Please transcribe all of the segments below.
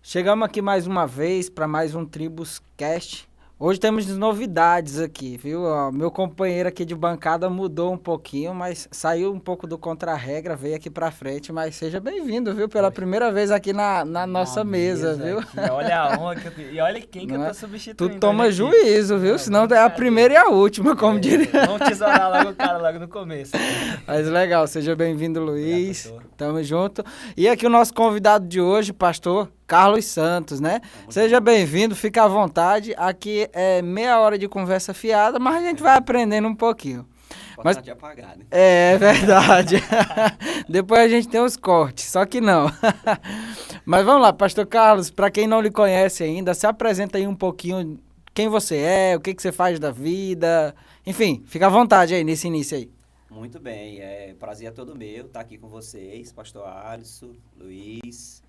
Chegamos aqui mais uma vez para mais um Tribus Cast. Hoje temos novidades aqui, viu? Ó, meu companheiro aqui de bancada mudou um pouquinho, mas saiu um pouco do contra-regra, veio aqui pra frente, mas seja bem-vindo, viu? Pela primeira vez aqui na nossa mesa, viu? Aqui. Olha a honra e olha quem que eu tô Tu substituindo. toma juízo, viu? Não, Senão é a primeira e a última, como diria. Vamos tesourar logo o cara logo no começo. Mas legal, seja bem-vindo, Luiz. Obrigado, Tamo junto. E aqui o nosso convidado de hoje, pastor Carlos Santos, né? Seja bem-vindo, fica à vontade. Aqui é meia hora de conversa fiada, mas a gente vai aprendendo um pouquinho. Mas apagar, né? É verdade. Depois a gente tem os cortes, só que não. Mas vamos lá, pastor Carlos, para quem não lhe conhece ainda, se apresenta aí um pouquinho quem você é, o que você faz da vida. Enfim, fica à vontade aí nesse início aí. Muito bem, prazer é todo meu estar aqui com vocês, pastor Alisson, Luiz,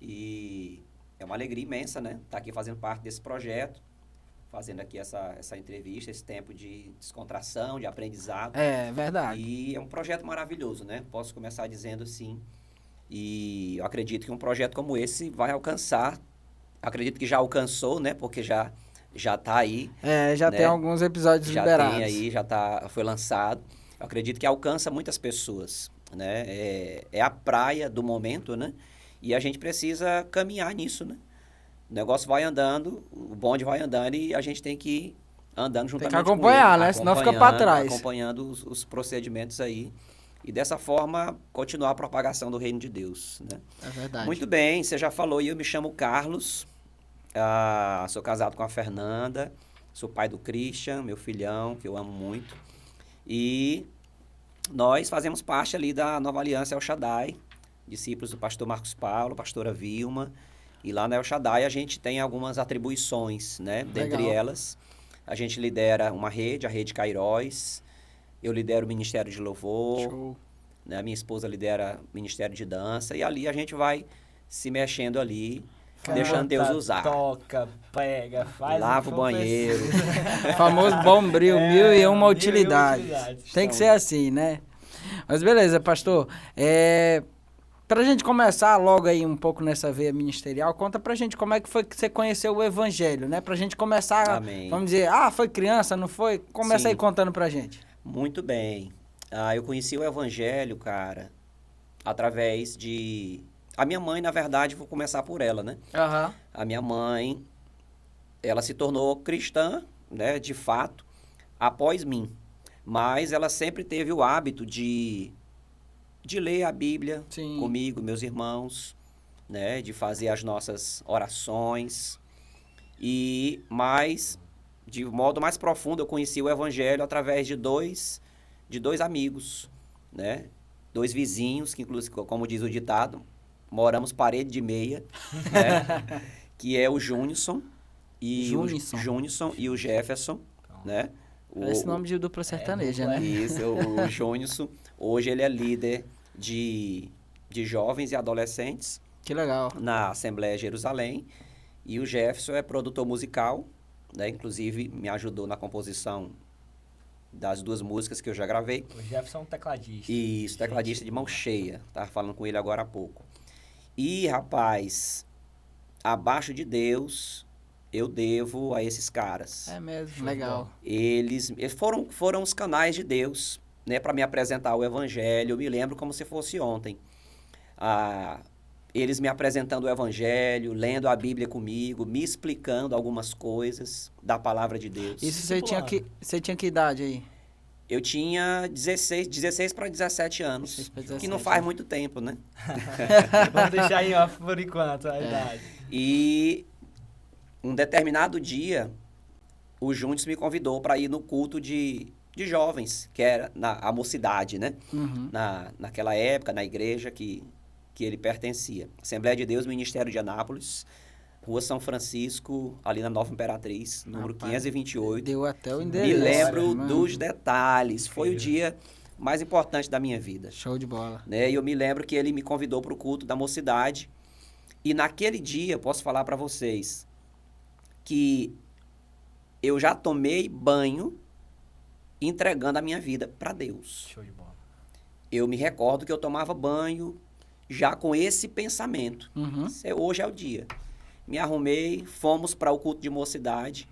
e é uma alegria imensa, né? Estar aqui fazendo parte desse projeto, fazendo aqui essa entrevista, esse tempo de descontração, de aprendizado. É verdade. E é um projeto maravilhoso, né? Posso começar dizendo assim, e eu acredito que um projeto como esse vai alcançar, acredito que já alcançou, né? Porque já está aí. Já né? tem alguns episódios já liberados. Já tem aí, foi lançado. Eu acredito que alcança muitas pessoas, né? É a praia do momento, né? E a gente precisa caminhar nisso, né? O negócio vai andando, o bonde vai andando e a gente tem que ir andando juntamente com ele. Tem que acompanhar, né? Senão fica para trás. Acompanhando os procedimentos aí. E dessa forma, continuar a propagação do reino de Deus, né? É verdade. Muito bem, você já falou e eu me chamo Carlos, sou casado com a Fernanda, sou pai do Christian, meu filhão, que eu amo muito. E nós fazemos parte ali da Nova Aliança El Shaddai, discípulos do pastor Marcos Paulo, pastora Vilma. E lá na El Shaddai a gente tem algumas atribuições, né? Dentre elas, a gente lidera uma rede, a Rede Cairóis. Eu lidero o Ministério de Louvor. Show. Né? A minha esposa lidera o Ministério de Dança. E ali a gente vai se mexendo ali, deixando Deus usar. Toca, pega, faz. Lava o banheiro. O famoso bombril, 1001 utilidades. Tem que Então, ser assim, né? Mas beleza, pastor. Pra gente começar logo aí um pouco nessa veia ministerial, conta pra gente como é que foi que você conheceu o evangelho, né? Pra gente começar, Amém. Vamos dizer, foi criança, não foi? Começa Sim. aí contando pra gente. Muito bem. Eu conheci o evangelho, cara, através de... A minha mãe, na verdade, vou começar por ela, né? Aham. A minha mãe, ela se tornou cristã, né, de fato, após mim. Mas ela sempre teve o hábito de ler a Bíblia Sim. comigo, meus irmãos, né, de fazer as nossas orações. Mas, de modo mais profundo, eu conheci o Evangelho através de dois amigos, né, 2 vizinhos, que inclusive, como diz o ditado, moramos parede de meia, né, que é o Junison e o Jefferson, né? Esse nome de dupla sertaneja, né? Isso, o Junison. Hoje ele é líder de jovens e adolescentes. Que legal. Na Assembleia Jerusalém. E o Jefferson é produtor musical, né? Inclusive me ajudou na composição das 2 músicas que eu já gravei. O Jefferson é um tecladista. Isso, tecladista de mão cheia. Estava falando com ele agora há pouco. E, rapaz, abaixo de Deus, eu devo a esses caras. É mesmo, legal. Eles foram os canais de Deus, né, para me apresentar o Evangelho. Eu me lembro como se fosse ontem. Eles me apresentando o Evangelho, lendo a Bíblia comigo, me explicando algumas coisas da Palavra de Deus. Isso você tinha que idade aí? Eu tinha 16 para 17 anos, 16 pra 17, que não faz muito tempo, né? Vamos deixar aí off por enquanto a idade. E um determinado dia, o Juntos me convidou para ir no culto de jovens, que era a mocidade, né? Uhum. Naquela época, na igreja que ele pertencia. Assembleia de Deus, Ministério de Anápolis, Rua São Francisco, ali na Nova Imperatriz, número 528. Deu até o Me endereço. lembro mano. dos detalhes. Foi o dia mais importante da minha vida. Show de bola. Né? E eu me lembro que ele me convidou para o culto da mocidade. E naquele dia, eu posso falar para vocês que eu já tomei banho entregando a minha vida para Deus. Show de bola. Eu me recordo que eu tomava banho já com esse pensamento. Uhum. Hoje é o dia. me arrumei, fomos para o culto de mocidade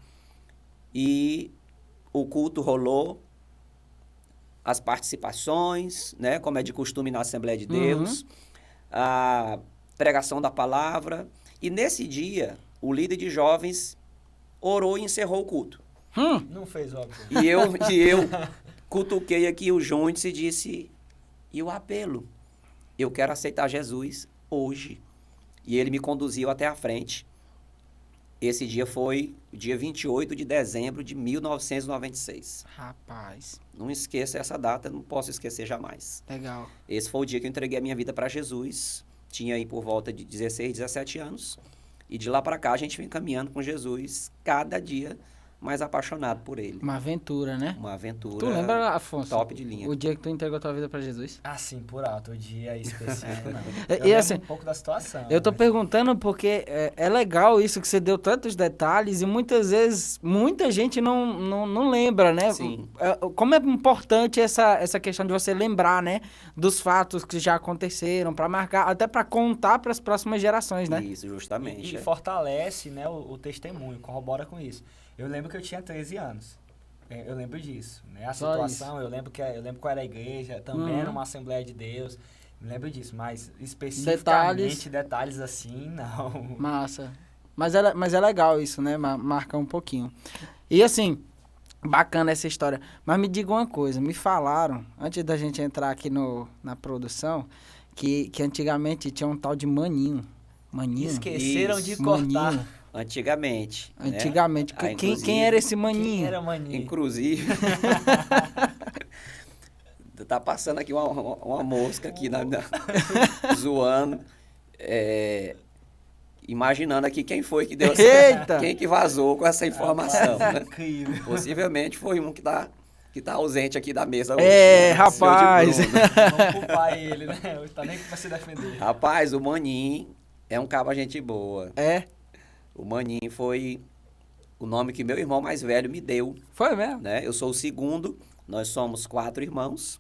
e o culto rolou, as participações, né, como é de costume na Assembleia de Deus, a pregação da palavra. E nesse dia, o líder de jovens orou e encerrou o culto. Não fez óbvio. E eu cutuquei aqui o Juntos e disse, e o apelo? Eu quero aceitar Jesus hoje. E ele me conduziu até a frente. Esse dia foi o dia 28 de dezembro de 1996. Rapaz, Não esqueça essa data, não posso esquecer jamais. legal. Esse foi o dia que eu entreguei a minha vida para Jesus. Tinha aí por volta de 16, 17 anos. E de lá para cá a gente vem caminhando com Jesus cada dia mais apaixonado por ele. Uma aventura, né? Uma aventura Tu lembra, Afonso, top de linha. o dia que tu entregou tua vida pra Jesus? Assim, por alto, o dia específico, não. E Eu lembro assim, um pouco da situação. Eu tô mas- perguntando porque é legal isso que você deu tantos detalhes e muitas vezes muita gente não lembra, né? Sim. Como é importante essa questão de você lembrar, né? Dos fatos que já aconteceram, para marcar, até para contar para as próximas gerações, né? Isso, justamente. E fortalece, né, o testemunho, corrobora com isso. Eu lembro que eu tinha 13 anos. Eu lembro disso, né? A Só situação, eu lembro que eu era a igreja, também era uma Assembleia de Deus. Me lembro disso, mas especificamente detalhes assim, não. Massa. Mas é legal isso, né? Marcar um pouquinho. E assim, bacana essa história. Mas me diga uma coisa, me falaram, antes da gente entrar aqui na produção, que antigamente tinha um tal de maninho. Maninho? Esqueceram de Isso. cortar. Maninho. Antigamente. né? Antigamente. Ah, Quem era esse Quem maninho? era maninho? Inclusive, tá passando aqui uma mosca aqui zoando, imaginando aqui quem foi que deu Eita! quem que vazou com essa informação, Rapaz, né? incrível. Possivelmente foi um que tá ausente aqui da mesa hoje. É, né? rapaz. Seu de Bruno. Vamos culpar ele, né? Não tá nem pra se defender. Rapaz, o Maninho é um cabo gente boa. É, O Maninho foi o nome que meu irmão mais velho me deu, foi mesmo. né? Eu sou o segundo, nós somos 4 irmãos.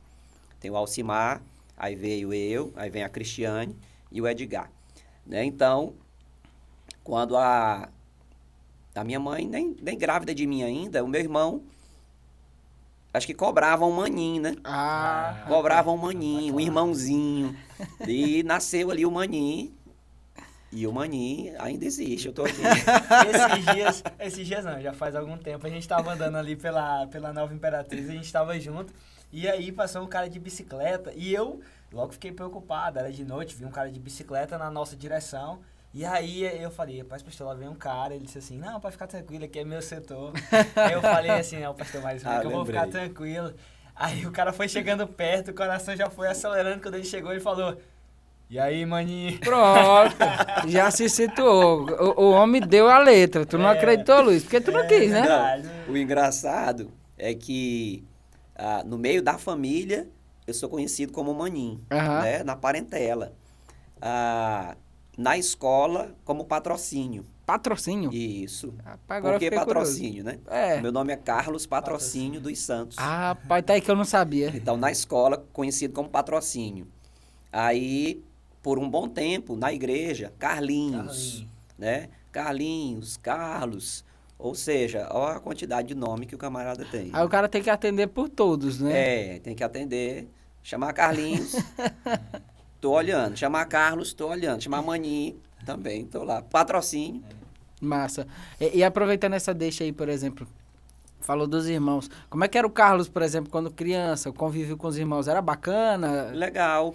Tem o Alcimar, aí veio eu, aí vem a Cristiane e o Edgar, né? Então, quando a minha mãe, nem grávida de mim ainda, o meu irmão, acho que cobrava um maninho, né? Ah, Cobrava um maninho, um irmãozinho. E nasceu ali o maninho. E o maninho ainda existe, eu tô aqui. Esses dias não, já faz algum tempo, a gente tava andando ali pela Nova Imperatriz, a gente tava junto, e aí passou um cara de bicicleta, e eu logo fiquei preocupado, era de noite, vi um cara de bicicleta na nossa direção, e aí eu falei, rapaz, pastor, lá vem um cara, ele disse assim, não, pode ficar tranquilo, aqui é meu setor. Aí eu falei assim, não, pastor, mas que eu vou lembrei. ficar tranquilo. Aí o cara foi chegando perto, o coração já foi acelerando, quando ele chegou, ele falou... E aí, maninho? pronto. Já se situou. O homem deu a letra. Tu não acreditou, Luiz? Porque tu não quis, né? verdade. O engraçado é que no meio da família eu sou conhecido como Maninho, Aham. né? Na parentela. Na escola, como patrocínio. Patrocínio. Isso. Rapaz, agora Por que eu fiquei patrocínio, né? É. Meu nome é Carlos Patrocínio dos Santos. Ah, rapaz, tá aí que eu não sabia. Então, na escola, conhecido como patrocínio. Aí, por um bom tempo, na igreja, Carlinhos, né? Carlinhos, Carlos. Ou seja, olha a quantidade de nome que o camarada tem. Aí o cara tem que atender por todos, né? Tem que atender. Chamar Carlinhos, tô olhando. Chamar Carlos, tô olhando. Chamar Maninho, também, tô lá. Patrocínio. Massa. E aproveitando essa deixa aí, por exemplo, falou dos irmãos. Como é que era o Carlos, por exemplo, quando criança, o convívio com os irmãos? Era bacana? Legal.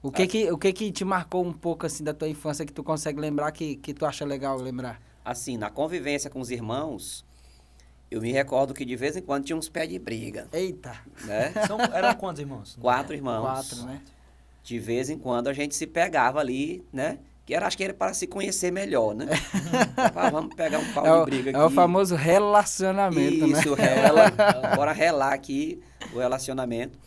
O que que te marcou um pouco, assim, da tua infância que tu consegue lembrar, que tu acha legal lembrar? Assim, na convivência com os irmãos, eu me recordo que de vez em quando tinha uns pés de briga, Eita. né? Eram quantos irmãos? 4 irmãos. 4, né? De vez em quando a gente se pegava ali, né? Acho que era para se conhecer melhor, né? Vamos pegar um pau de briga aqui. É o famoso relacionamento, né? Isso, bora relar aqui o relacionamento.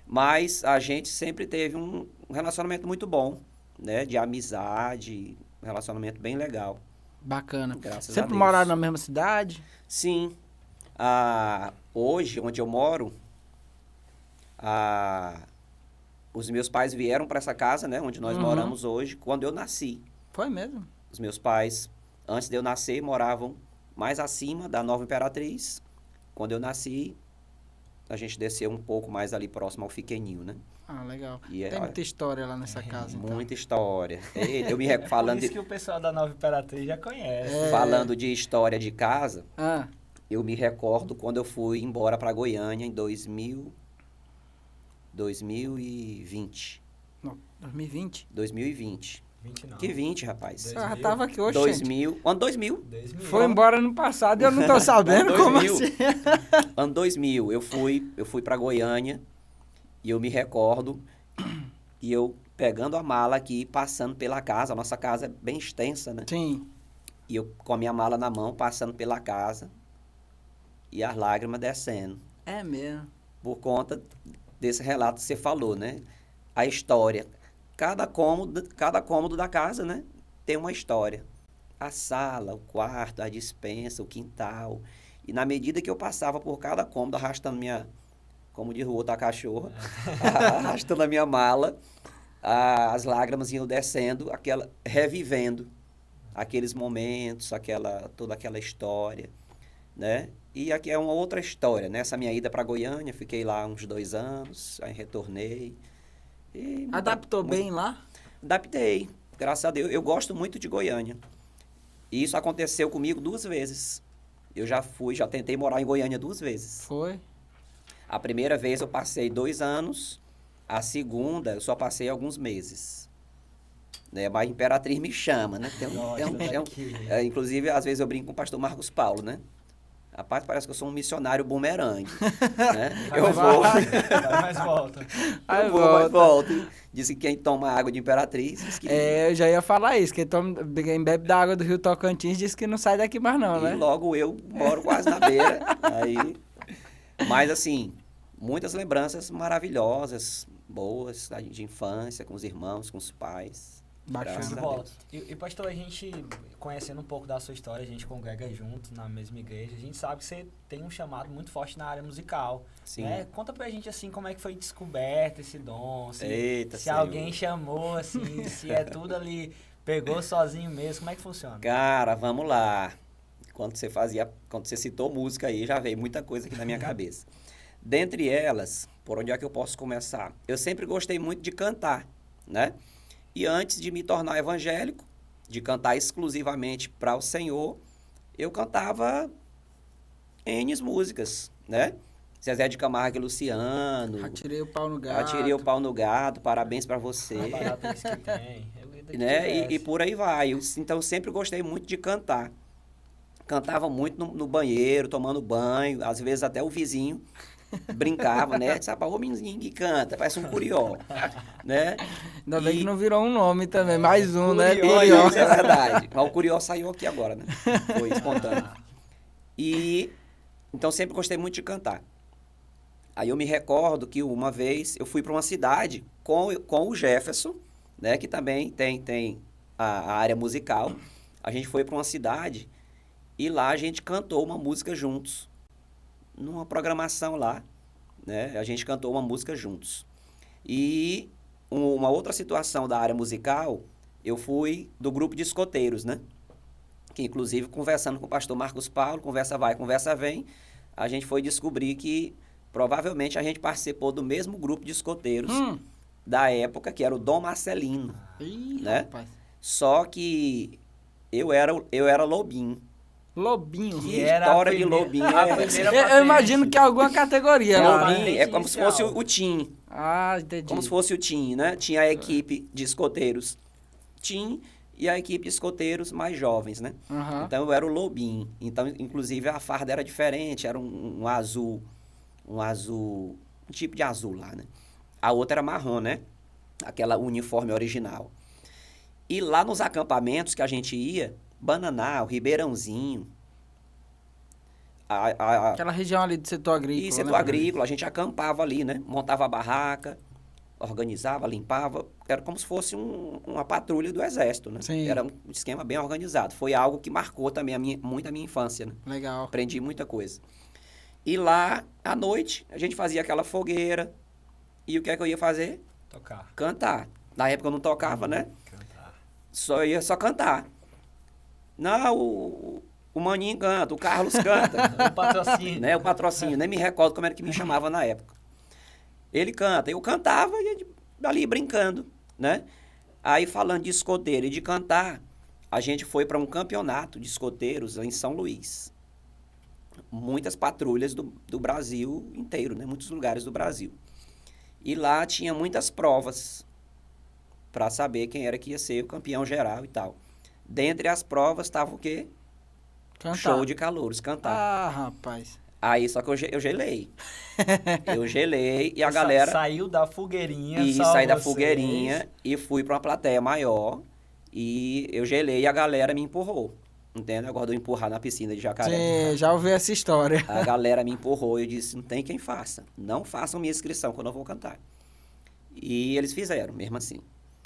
Mas a gente sempre teve um relacionamento muito bom, né? De amizade, um relacionamento bem legal. Bacana. Graças a Sempre Deus. moraram na mesma cidade? Sim. Hoje, onde eu moro, os meus pais vieram para essa casa, né? Onde nós moramos hoje, quando eu nasci. Foi mesmo? Os meus pais antes de eu nascer, moravam mais acima da Nova Imperatriz. Quando eu nasci, a gente desceu um pouco mais ali próximo ao Fiqueninho, né? Ah, legal. E Tem muita história lá nessa casa, então. muita história. Eu me recordo, Por falando isso que o pessoal da Nova Imperatriz já conhece. falando de história de casa, Ah, eu me recordo quando eu fui embora para Goiânia em 2020. não, 2020? 2020. 20 não. Que 20, rapaz? Eu já tava aqui hoje, 2000, ano 2000. 2000. Foi embora no passado e eu não tô sabendo Ano como 2000. assim. Ano 2000, eu fui para Goiânia e eu me recordo e eu pegando a mala aqui, passando pela casa, a nossa casa é bem extensa, né? Sim. E eu com a minha mala na mão, passando pela casa e as lágrimas descendo. É mesmo. Por conta desse relato que você falou, né? A história. Cada cômodo da casa, né? Tem uma história. A sala, o quarto, a despensa, o quintal. E na medida que eu passava por cada cômodo, arrastando minha, como diz o outro, a cachorra, arrastando a minha mala, as lágrimas iam descendo, revivendo aqueles momentos, toda aquela história, né? E aqui é uma outra história, né? Essa minha ida para Goiânia, fiquei lá uns 2 anos, aí retornei. E Adaptou bem lá? Adaptei, graças a Deus. Eu gosto muito de Goiânia. E isso aconteceu comigo 2 vezes. Eu já tentei morar em Goiânia 2 vezes. Foi. A primeira vez eu passei 2 anos, a segunda eu só passei alguns meses. Né? Mas a Imperatriz me chama, né? Inclusive, às vezes eu brinco com o pastor Marcos Paulo, né? Rapaz, parece que eu sou um missionário bumerangue. Né? Eu vou, Mas volta. Aí mas volto. Disse que quem toma água de Imperatriz... Diz que eu já ia falar isso. Quem bebe da água do Rio Tocantins disse que não sai daqui mais não, né? E logo eu moro quase na beira. Mas assim, muitas lembranças maravilhosas, boas, de infância, com os irmãos, com os pais. Bacana. Graças a Bola. Deus. E pastor, a gente, conhecendo um pouco da sua história, a gente congrega junto na mesma igreja, a gente sabe que você tem um chamado muito forte na área musical. Sim. Né? Conta pra gente, assim, como é que foi descoberto esse dom, Eita, se Senhor. alguém chamou, assim, se é tudo ali, pegou sozinho mesmo, como é que funciona? Cara, vamos lá. Quando você citou música aí, já veio muita coisa aqui na minha cabeça. Dentre elas, por onde é que eu posso começar? Eu sempre gostei muito de cantar, né? E antes de me tornar evangélico, de cantar exclusivamente para o Senhor, eu cantava N músicas, né? Zezé de Camargo e Luciano. Atirei o pau no gato. Atirei o pau no gato, parabéns para você. A barata que tem. Né? E por aí vai. Então, eu sempre gostei muito de cantar. Cantava muito no banheiro, tomando banho, às vezes até o vizinho brincava, né? Sabe, o menino que canta, parece um curió, né? Ainda bem que não virou um nome também, mais um, né? Curió, isso é verdade. Mas o curió saiu aqui agora, né? Foi espontâneo. E, então, sempre gostei muito de cantar. Aí eu me recordo que uma vez eu fui para uma cidade com o Jefferson, né? Que também tem a área musical. A gente foi para uma cidade e lá a gente cantou uma música juntos. Numa programação lá, né? A gente cantou uma música juntos. E uma outra situação da área musical, eu fui do grupo de escoteiros, né? Que inclusive conversando com o pastor Marcos Paulo, conversa vai, conversa vem, a gente foi descobrir que provavelmente a gente participou do mesmo grupo de escoteiros da época, que era o Dom Marcelino. Ih, né? rapaz. Só que eu era lobinho. Lobinho. Que história de lobinho é essa? Eu imagino que é alguma categoria lá, né? Lobinho é como se fosse o Tim. Ah, entendi. Como se fosse o Tim, né? Tinha a equipe de escoteiros Tim e a equipe de escoteiros mais jovens, né? Aham. Então eu era o lobinho. Então, inclusive, a farda era diferente, era um azul, um tipo de azul lá, né? A outra era marrom, né? Aquela uniforme original. E lá nos acampamentos que a gente ia, Bananal, Ribeirãozinho, Aquela região ali do setor agrícola. e setor né? agrícola, a gente acampava ali, né? Montava a barraca, organizava, limpava. Era como se fosse uma patrulha do exército, né? Sim. Era um esquema bem organizado. Foi algo que marcou também muito a minha infância, né? Legal. Aprendi muita coisa. E lá, à noite, a gente fazia aquela fogueira. E o que é que eu ia fazer? Tocar. Cantar. Na época eu não tocava, né? Cantar. Ia só cantar. Não, o Maninho canta, o Carlos canta. O patrocínio. Né? O patrocínio, nem me recordo como era que me chamava na época. Ele canta, eu cantava e ele ali brincando, né? Aí falando de escoteiro e de cantar, a gente foi para um campeonato de escoteiros em São Luís. Muitas patrulhas do Brasil inteiro, né? Muitos lugares do Brasil. E lá tinha muitas provas para saber quem era que ia ser o campeão geral e tal. Dentre as provas estava o quê? Cantar. Show de calouros, cantar. Ah, rapaz. Aí só que eu gelei. Eu gelei e a galera... Saiu da fogueirinha. E só saí da vocês. fogueirinha e fui para uma plateia maior. E eu gelei e a galera me empurrou. Entende? Agora de eu empurrar na piscina de jacaré. Sim, já ouvi essa história. A galera me empurrou e eu disse, não tem quem faça. Não façam minha inscrição quando eu vou cantar. E eles fizeram, mesmo assim.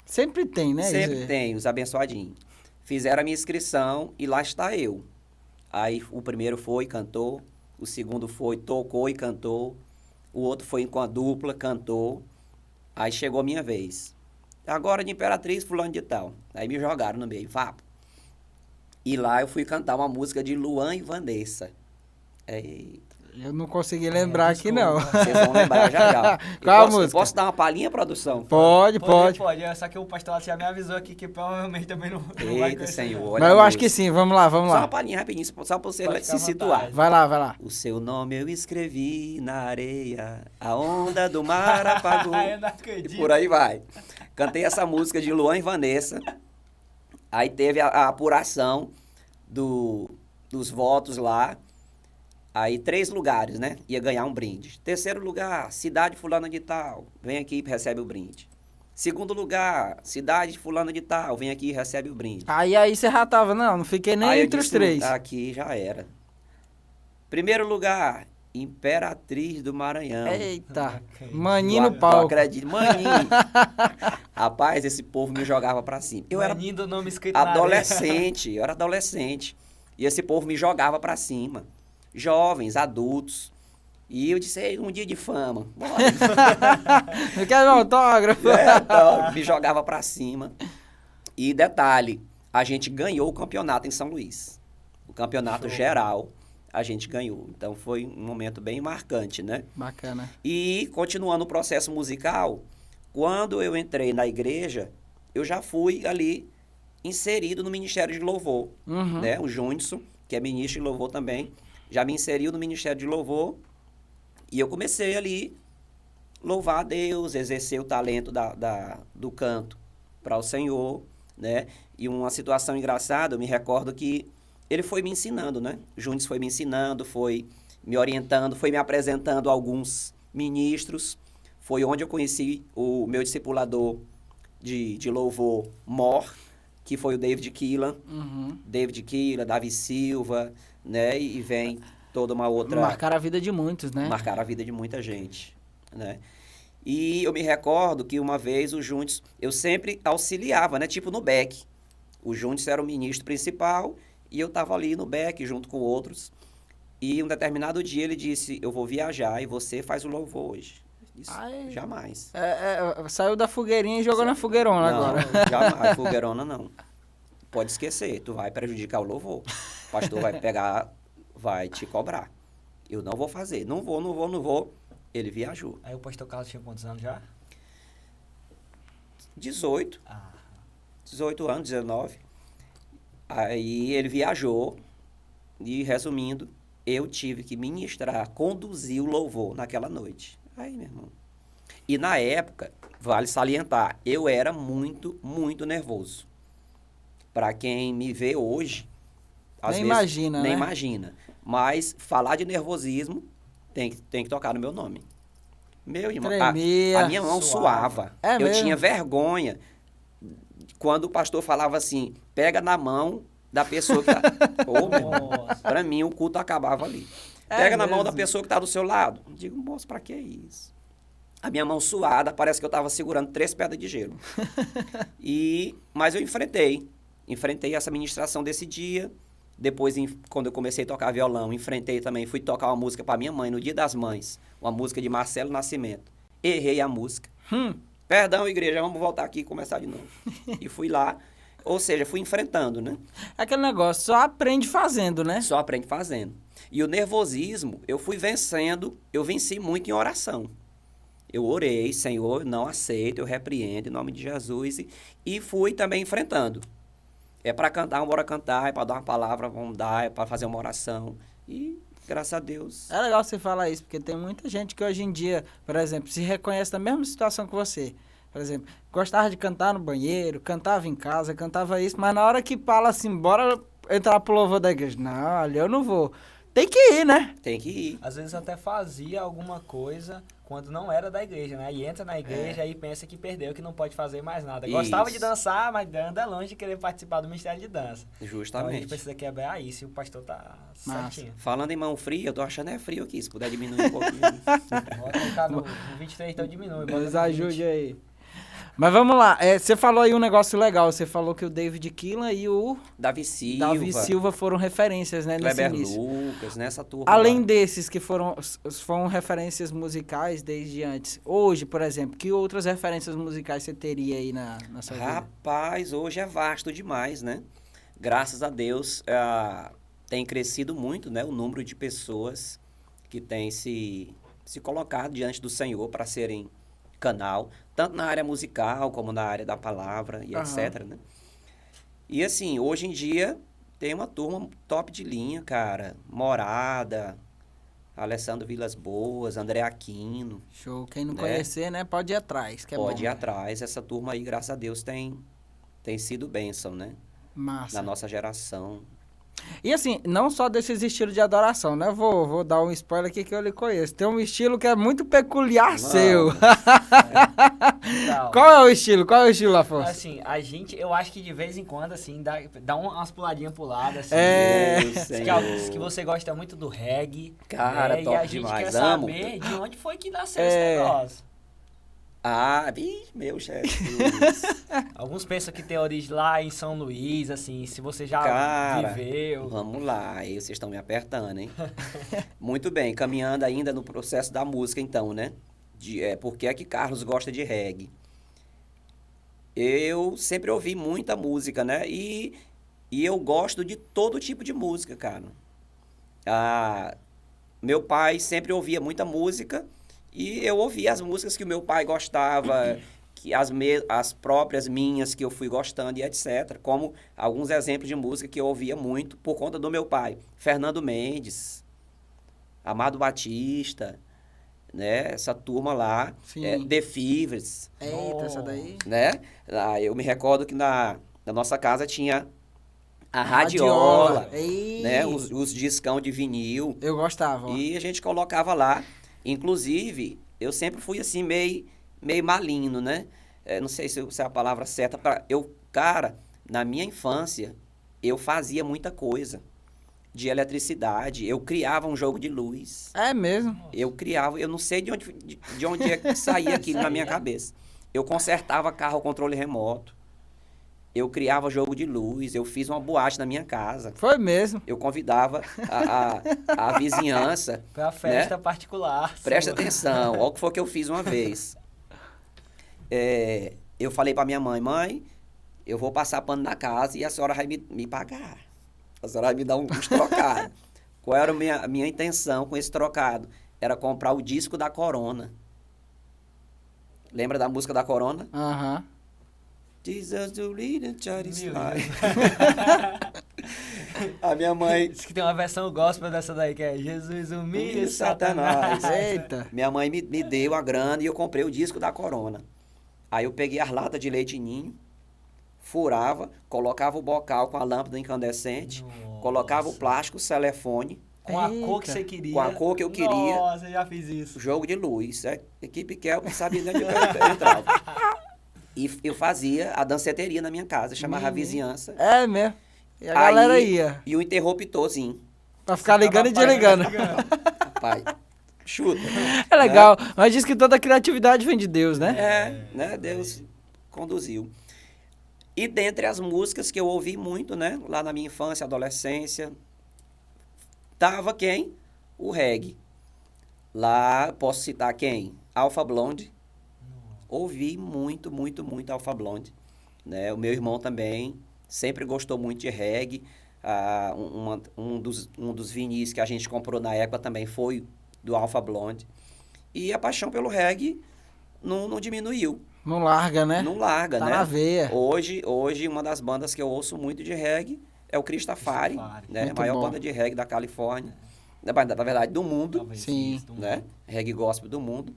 Sempre tem, né? Sempre Isso? tem, os abençoadinhos. Fizeram a minha inscrição e lá está eu. Aí o primeiro foi e cantou. O segundo foi, tocou e cantou. O outro foi com a dupla, cantou. Aí chegou a minha vez. Agora de Imperatriz, fulano de tal. Aí me jogaram no meio, vapo. E lá eu fui cantar uma música de Luan e Vanessa. Eita. Eu não consegui lembrar aqui, não. Vocês vão lembrar já já. Qual a música? Posso dar uma palhinha, produção? Pode. Pode. Só que o pastor já me avisou aqui que provavelmente também não vai Eita, conhecer. Senhor. olha Mas eu a acho que música. sim, vamos lá. Só uma palhinha rapidinho, só pra você Pode se ficar à situar. vontade. Vai lá. O seu nome eu escrevi na areia, a onda do mar apagou. Eu não E acredito. por aí vai. Cantei essa música de Luan e Vanessa. Aí teve a apuração dos votos lá. Aí 3 lugares, né? Ia ganhar um brinde. Terceiro lugar, cidade fulana de tal. Vem aqui e recebe o brinde. Segundo lugar, cidade fulana de tal. Vem aqui e recebe o brinde. Aí você já tava, não fiquei nem Aí eu entre os disse, 3. Aqui já era. Primeiro lugar, Imperatriz do Maranhão. Eita, Ok. maninho no Tu palco. acredita? Maninho. Rapaz, esse povo me jogava pra cima. Eu era Maninho do nome escrito na areia. adolescente, eu era adolescente. E esse povo me jogava pra cima. Jovens, adultos. E eu disse, ei, um dia de fama. Bora. Eu quero um autógrafo. Então, me jogava pra cima. E detalhe, a gente ganhou o campeonato em São Luís. O campeonato geral, a gente ganhou. Então foi um momento bem marcante, né? Bacana. E continuando o processo musical, quando eu entrei na igreja, eu já fui ali inserido no Ministério de Louvor. Uhum. Né? O Júnison, que é ministro de louvor também, já me inseriu no Ministério de Louvor. E eu comecei ali louvar a Deus, exercer o talento do canto para o Senhor, né? E uma situação engraçada, eu me recordo que ele foi me ensinando, né? Júnior foi me ensinando, foi me orientando, foi me apresentando a alguns ministros. Foi onde eu conheci o meu discipulador de louvor mor, que foi o David Keelan. Uhum. David Keelan, Davi Silva, né? E vem toda uma outra... Marcaram a vida de muitos, né? Marcaram a vida de muita gente, né? E eu me recordo que uma vez o Juntos, eu sempre auxiliava, né? Tipo no BEC. O Juntos era o ministro principal e eu estava ali no BEC junto com outros. E um determinado dia ele disse, eu vou viajar e você faz o louvor hoje. Eu disse, Ai. jamais. Saiu da fogueirinha e jogou na fogueirona Não, agora. jamais, fogueirona não. Pode esquecer, tu vai prejudicar o louvor. O pastor vai pegar, vai te cobrar. Eu não vou fazer, não vou. Ele viajou. Aí o pastor Carlos tinha quantos anos já? 18 Ah, anos, 19. Aí ele viajou e, resumindo, eu tive que ministrar, conduzir o louvor naquela noite. Aí, meu irmão. E na época, vale salientar, eu era muito, muito nervoso. Para quem me vê hoje, às Nem vezes, imagina, nem né? imagina. Mas falar de nervosismo tem que tocar no meu nome. Meu irmão, Tremia. a minha mão suava. É Eu mesmo? tinha vergonha quando o pastor falava assim, pega na mão da pessoa que tá... Ô, meu irmão, nossa. pra mim o culto acabava ali. É Pega na mão da mesmo? pessoa que tá do seu lado. Eu digo, moço, pra que isso? A minha mão suada, parece que eu tava segurando 3 pedras de gelo. Mas eu enfrentei essa ministração desse dia. Depois, quando eu comecei a tocar violão, enfrentei também, fui tocar uma música para minha mãe no Dia das Mães, uma música de Marcelo Nascimento. Errei a música. Perdão, igreja, vamos voltar aqui e começar de novo. E fui lá. Ou seja, fui enfrentando, né? Aquele negócio, só aprende fazendo, né? Só aprende fazendo. E o nervosismo, eu fui vencendo, eu venci muito em oração. Eu orei, Senhor, não aceito, eu repreendo em nome de Jesus. E fui também enfrentando. É para cantar, bora cantar, é para dar uma palavra, vamos dar, é para fazer uma oração. E, graças a Deus. É legal você falar isso, porque tem muita gente que hoje em dia, por exemplo, se reconhece na mesma situação que você. Por exemplo, gostava de cantar no banheiro, cantava em casa, cantava isso, mas na hora que fala assim, bora entrar pro louvor da igreja. Não, ali eu não vou. Tem que ir, né? Tem que ir. Às vezes até fazia alguma coisa quando não era da igreja, né? E entra na igreja e pensa que perdeu, que não pode fazer mais nada. Gostava de Isso. dançar, mas anda longe de querer participar do ministério de dança. Então a gente Justamente. precisa quebrar isso e o pastor tá Massa. certinho. Falando em mão fria, eu tô achando frio aqui. Se puder diminuir um pouquinho. Bota colocar no 23, então diminui. Bota Nos no ajude 20. aí. Mas vamos lá, você falou aí um negócio legal, você falou que o David Keelan e o Davi Silva. Davi Silva foram referências, né, nesse Kleber início. Lucas, nessa turma. Além lá. desses que foram referências musicais desde antes, hoje, por exemplo, que outras referências musicais você teria aí na sua vida? Rapaz, hoje é vasto demais, né? Graças a Deus, tem crescido muito, né? O número de pessoas que têm se colocado diante do Senhor para serem canal, tanto na área musical como na área da palavra e Aham. etc, né? E assim, hoje em dia tem uma turma top de linha, cara. Morada, Alessandro Vilas Boas, André Aquino. Show, quem não Né? conhecer, né, pode ir atrás, que é Pode bom. ir atrás. Essa turma aí, graças a Deus, tem sido bênção, né? Massa. Na nossa geração. E assim, não só desses estilos de adoração, né? Vou dar um spoiler aqui que eu lhe conheço. Tem um estilo que é muito peculiar Vamos. seu. Então, Qual é o estilo? Qual é o estilo, Afonso? assim, eu acho que de vez em quando, assim, dá umas puladinhas pro lado, assim. É. Meu Diz que você gosta muito do reggae. Cara, né? E top a gente demais, quer amo. saber de onde foi que nasceu É. esse negócio. Meu Jesus. Alguns pensam que tem origem lá em São Luís, assim, se você já Cara, viveu. Vamos lá, aí vocês estão me apertando, hein? Muito bem, caminhando ainda no processo da música, então, né? Por que é que Carlos gosta de reggae? Eu sempre ouvi muita música, né? E eu gosto de todo tipo de música, cara. Meu pai sempre ouvia muita música e eu ouvia as músicas que o meu pai gostava, que as próprias minhas que eu fui gostando e etc. Como alguns exemplos de música que eu ouvia muito por conta do meu pai. Fernando Mendes, Amado Batista, né? Essa turma lá, Sim. The Fevers, Eita, essa daí. né? Eu me recordo que na nossa casa tinha a radiola, Ei. né? Os discão de vinil. Eu gostava. Ó. E a gente colocava lá. Inclusive, eu sempre fui assim, meio malino, né? Não sei se é a palavra certa. Cara, na minha infância, eu fazia muita coisa de eletricidade. Eu criava um jogo de luz. É mesmo. Eu criava, eu não sei de onde é que saía aquilo na minha cabeça. Eu consertava carro controle remoto. Eu criava jogo de luz, eu fiz uma boate na minha casa. Foi mesmo. Eu convidava a vizinhança. Pra festa particular. Presta sua. atenção, olha o que foi que eu fiz uma vez. Eu falei pra minha mãe, eu vou passar pano na casa e a senhora vai me pagar. A senhora vai me dar uns trocados. Qual era a minha intenção com esse trocado? Era comprar o disco da Corona. Lembra da música da Corona? Aham. Jesus do lead Charlie Meu Slide. A minha mãe... Diz que tem uma versão gospel dessa daí, que é Jesus humilha Humilha Satanás. Satanás. Eita. Minha mãe me deu a grana e eu comprei o disco da Corona. Aí eu peguei as latas de leite ninho, furava, colocava o bocal com a lâmpada incandescente, Nossa. colocava o plástico, o celefone, Com a cor que Eita. você queria. Com a cor que eu queria. Nossa, eu já fiz isso. jogo de luz. Equipe Kelp sabia onde eu entrava. E eu fazia a danceteria na minha casa, chamava a vizinhança. É mesmo. E a galera Aí, ia. E o interruptorzinho. Pra ficar ligando e desligando. Rapaz, chuta. É legal. Mas diz que toda criatividade vem de Deus, né? Né? Deus conduziu. E dentre as músicas que eu ouvi muito, né? Lá na minha infância, adolescência, tava quem? O reggae. Lá, posso citar quem? Alpha Blondy. Ouvi muito, muito, muito Alpha Blondy. Né? O meu irmão também sempre gostou muito de reggae. Um dos vinis que a gente comprou na época também foi do Alpha Blonde. E a paixão pelo reggae não diminuiu. Não larga, né? Não larga, Tá né? na veia. Hoje, uma das bandas que eu ouço muito de reggae é o Christafari, né? A Muito maior bom. banda de reggae da Califórnia. Na verdade, do mundo, Talvez Sim. isso, né? Reggae gospel do mundo.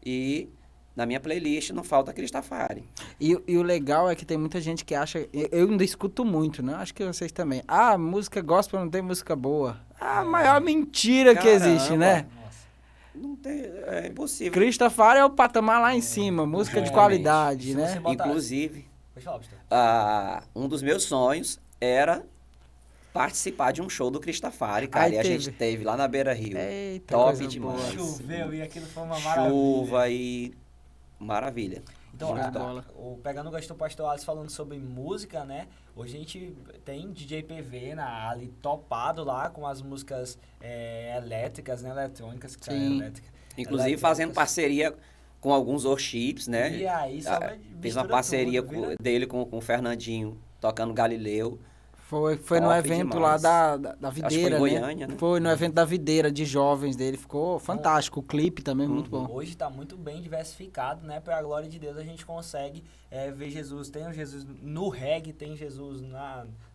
E na minha playlist não falta Christafari. E o legal é que tem muita gente que acha... Eu ainda escuto muito, né? Acho que vocês também. Ah, música gospel não tem música boa. A maior mentira que Caramba. existe, né? Nossa. Não tem, é impossível. Christafari é o patamar lá em cima. Música de realmente. qualidade, Se né? você botar- Inclusive, Pode falar, pastor. um dos meus sonhos era participar de um show do Christafari, cara. Aí E a teve. gente teve lá na Beira Rio. Eita, Top coisa demais. boa. Choveu e aquilo foi uma maravilha. Chuva e maravilha. Então, Show de bola. pegando o gancho do Pastor Alisson falando sobre música, né? Hoje a gente tem DJ PV ali topado lá com as músicas elétricas, né? Eletrônicas, que tá Sim. elétrica. Inclusive Eletrônicas. fazendo parceria com alguns worships, né? E aí só vai Fez mistura uma parceria tudo, vira- dele com o Fernandinho, tocando Galileu. Foi no Top evento demais. lá da Acho que foi Videira, em né? Goiânia, né? Foi no evento da Videira de jovens dele. Ficou fantástico. O clipe também, muito bom. Hoje está muito bem diversificado, né? Para a glória de Deus a gente consegue ver Jesus. Tem o Jesus no reggae, tem Jesus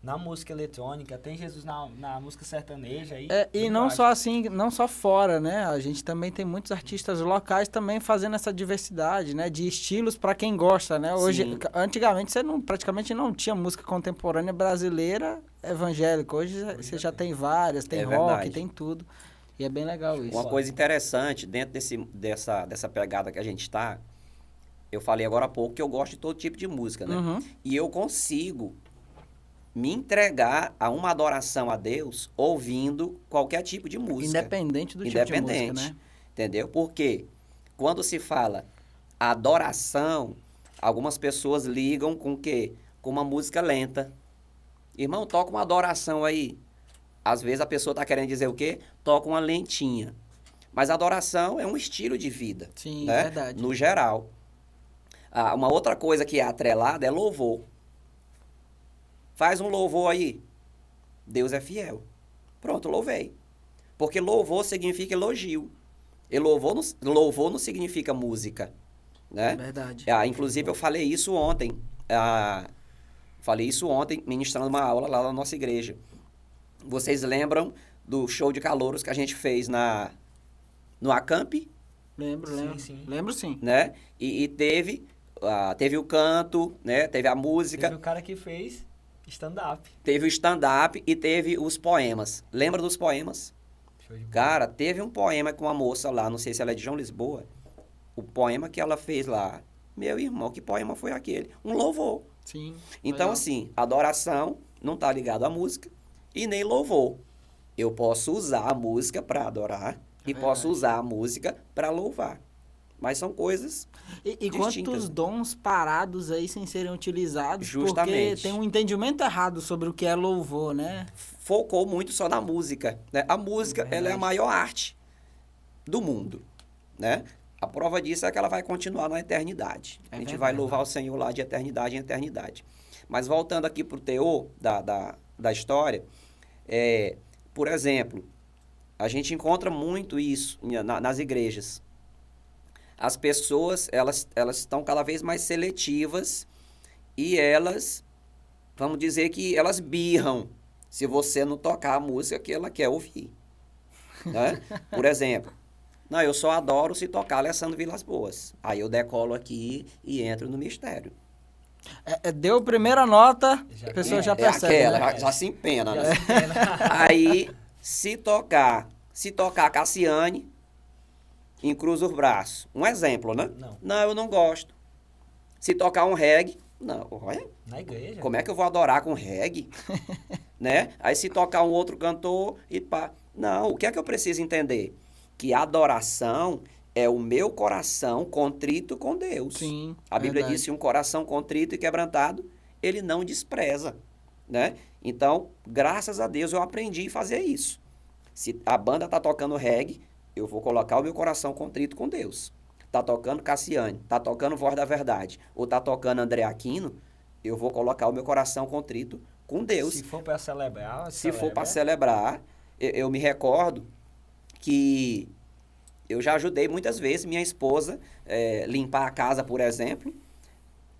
na música eletrônica, tem Jesus na música sertaneja. E tudo não mais. só assim, não só fora, né? A gente também tem muitos artistas locais também fazendo essa diversidade, né? De estilos para quem gosta, né? Hoje, Sim. antigamente você praticamente não tinha música contemporânea brasileira evangélica. Hoje você já tem várias, tem É rock, verdade. tem tudo. E é bem legal isso. Uma coisa interessante, dentro dessa pegada que a gente está, eu falei agora há pouco que eu gosto de todo tipo de música, né? Uhum. E eu consigo me entregar a uma adoração a Deus ouvindo qualquer tipo de música. Independente do tipo de música, né? Entendeu? Porque quando se fala adoração, algumas pessoas ligam com o quê? Com uma música lenta. Irmão, toca uma adoração aí. Às vezes a pessoa está querendo dizer o quê? Toca uma lentinha. Mas adoração é um estilo de vida. Sim, né? verdade. No geral. Uma outra coisa que é atrelada é louvor. Faz um louvor aí. Deus é fiel. Pronto, louvei. Porque louvor significa elogio. E louvor não significa música. Né? Verdade. Inclusive, eu falei isso ontem. Ministrando uma aula lá na nossa igreja. Vocês lembram do show de calouros que a gente fez no Acamp? Lembro. Sim. Lembro sim. Né? E teve o canto, né? Teve a música, Teve o cara que fez stand-up. teve o stand-up e teve os poemas. Lembra dos poemas? Show de bola. Cara, teve um poema com uma moça lá, não sei se ela é de João Lisboa. O poema que ela fez lá, meu irmão, que poema foi aquele? Um louvor. Sim. Então, legal. assim, adoração não está ligado à música e nem louvor. Eu posso usar a música para adorar e posso usar a música para louvar. Mas são coisas E distintas, quantos né? dons parados aí sem serem utilizados porque Justamente. tem um entendimento errado sobre o que é louvor, né? Focou muito só na música, né? A música, ela é a maior arte do mundo, né? A prova disso é que ela vai continuar na eternidade. É a gente verdade. vai louvar o Senhor lá de eternidade em eternidade. Mas voltando aqui para o teor da história, por exemplo, a gente encontra muito isso nas igrejas. As pessoas, elas estão cada vez mais seletivas e elas, vamos dizer que elas birram se você não tocar a música que ela quer ouvir. Né? Por exemplo, não, eu só adoro se tocar Alessandro Vilas Boas. Aí eu decolo aqui e entro no mistério. Deu a primeira nota, Já a pessoa é já percebe, aquela, né? já se empena, né? Já Aí, se tocar Cassiane, encruza os braços. Um exemplo, né? Não. Eu não gosto. Se tocar um reggae, não, olha, Na igreja. como é que eu vou adorar com reggae? Né? Aí se tocar um outro cantor e pá. Não, o que é que eu preciso entender? Que adoração é o meu coração contrito com Deus. Sim, A Bíblia verdade. diz que um coração contrito e quebrantado, ele não despreza, né? Então, graças a Deus, eu aprendi a fazer isso. Se a banda tá tocando reggae, eu vou colocar o meu coração contrito com Deus. Tá tocando Cassiane, tá tocando Voz da Verdade, ou tá tocando André Aquino, eu vou colocar o meu coração contrito com Deus. Se for para celebrar, Se for para celebrar, eu me recordo que eu já ajudei muitas vezes minha esposa limpar a casa, por exemplo,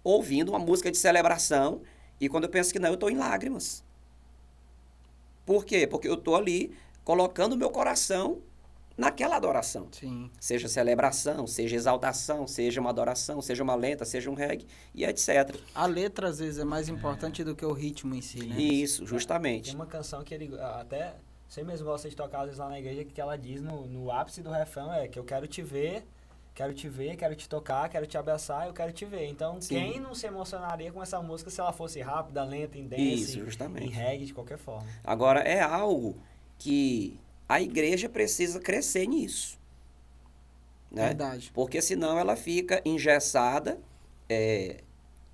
ouvindo uma música de celebração, e quando eu penso que não, eu estou em lágrimas. Por quê? Porque eu estou ali colocando o meu coração naquela adoração. Sim. Seja celebração, seja exaltação, seja uma adoração, seja uma lenta, seja um reggae, e etc. A letra, às vezes, é mais importante do que o ritmo em si, né? Isso, justamente. Tem uma canção que ele até, você mesmo gosta de tocar às vezes lá na igreja, que ela diz no ápice do refrão, que eu quero te ver, quero te tocar, quero te abraçar, eu quero te ver. Então, Sim. quem não se emocionaria com essa música se ela fosse rápida, lenta, em dance, Isso, justamente. em reggae, de qualquer forma. Agora, é algo que a igreja precisa crescer nisso. Né? Verdade. Porque senão ela fica engessada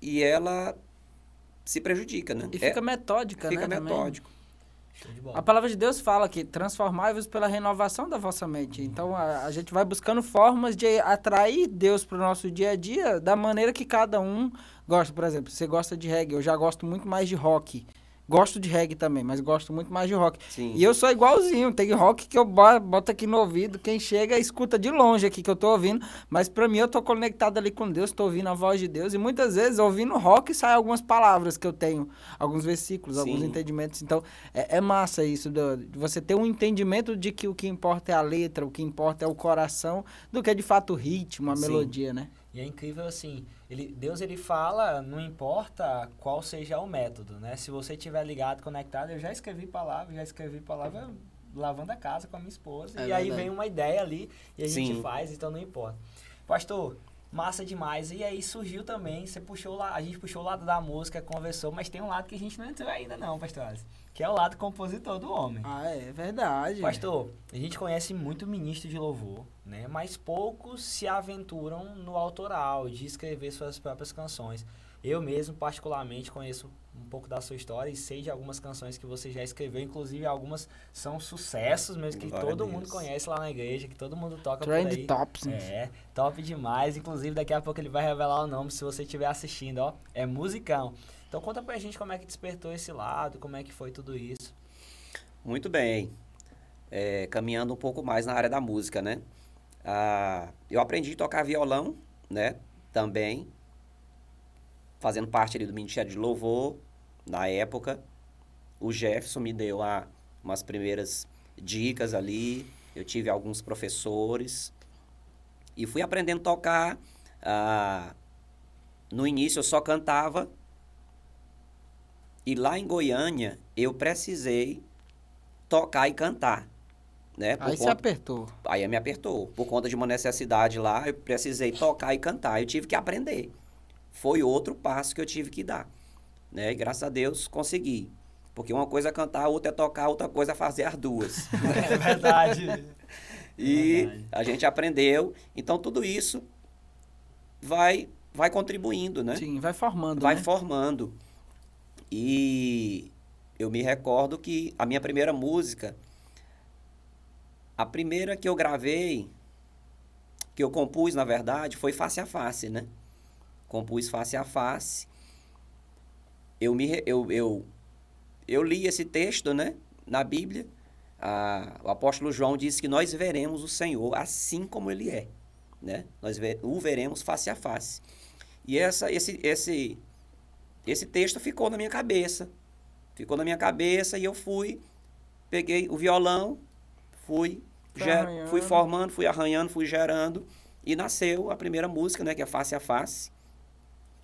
e ela se prejudica, né? E fica metódica, fica né? também. metódico. Show de bola. A palavra de Deus fala que transformai-vos pela renovação da vossa mente. Então, a gente vai buscando formas de atrair Deus para o nosso dia a dia da maneira que cada um gosta. Por exemplo, você gosta de reggae, eu já gosto muito mais de rock. Gosto de reggae também, mas gosto muito mais de rock. Sim. E eu sou igualzinho, tem rock que eu boto aqui no ouvido, quem chega escuta de longe aqui que eu tô ouvindo, mas pra mim eu tô conectado ali com Deus, tô ouvindo a voz de Deus, e muitas vezes ouvindo rock saem algumas palavras que eu tenho, alguns versículos, Sim. alguns entendimentos. Então é massa isso, de você ter um entendimento de que o que importa é a letra, o que importa é o coração, do que de fato o ritmo, a Sim. melodia, né? E é incrível assim, Deus ele fala, não importa qual seja o método, né? Se você estiver ligado, conectado, eu já escrevi palavra lavando a casa com a minha esposa, e aí verdade. vem uma ideia ali e a gente Sim. faz, então não importa. Pastor, massa demais, e aí surgiu também, a gente puxou o lado da música, conversou, mas tem um lado que a gente não entrou ainda não, pastor Alisson, que é o lado compositor do homem. Ah, é verdade. Pastor, a gente conhece muito ministro de louvor, né? Mas poucos se aventuram no autoral, de escrever suas próprias canções. Eu mesmo, particularmente, conheço um pouco da sua história e sei de algumas canções que você já escreveu. Inclusive, algumas são sucessos mesmo, que Glória todo a Deus. mundo conhece lá na igreja, que todo mundo toca Trend por aí. Tops. Top demais. Inclusive, daqui a pouco ele vai revelar o nome, se você estiver assistindo, ó. É musicão. Então, conta pra gente como é que despertou esse lado, como é que foi tudo isso. Muito bem. Caminhando um pouco mais na área da música, né? Eu aprendi a tocar violão, né? Também. Fazendo parte ali do Ministério de Louvor, na época. O Jefferson me deu umas primeiras dicas ali. Eu tive alguns professores. E fui aprendendo a tocar. No início eu só cantava. E lá em Goiânia, eu precisei tocar e cantar. Né? Aí você apertou. Aí me apertou. Por conta de uma necessidade lá, eu precisei tocar e cantar. Eu tive que aprender. Foi outro passo que eu tive que dar. Né? E graças a Deus consegui. Porque uma coisa é cantar, outra é tocar, outra coisa é fazer as duas. É verdade. E a gente aprendeu. Então tudo isso vai contribuindo, né? Sim, vai formando, Vai né? formando. E eu me recordo que a minha primeira música, a primeira que eu gravei, que eu compus, na verdade, foi Face a Face, né? Compus Face a Face. Eu li esse texto, né? Na Bíblia. O apóstolo João disse que nós veremos o Senhor assim como Ele é, né? Nós o veremos face a face. E esse texto ficou na minha cabeça. Ficou na minha cabeça e eu peguei o violão, fui formando, fui arranhando, fui gerando e nasceu a primeira música, né, que é Face a Face.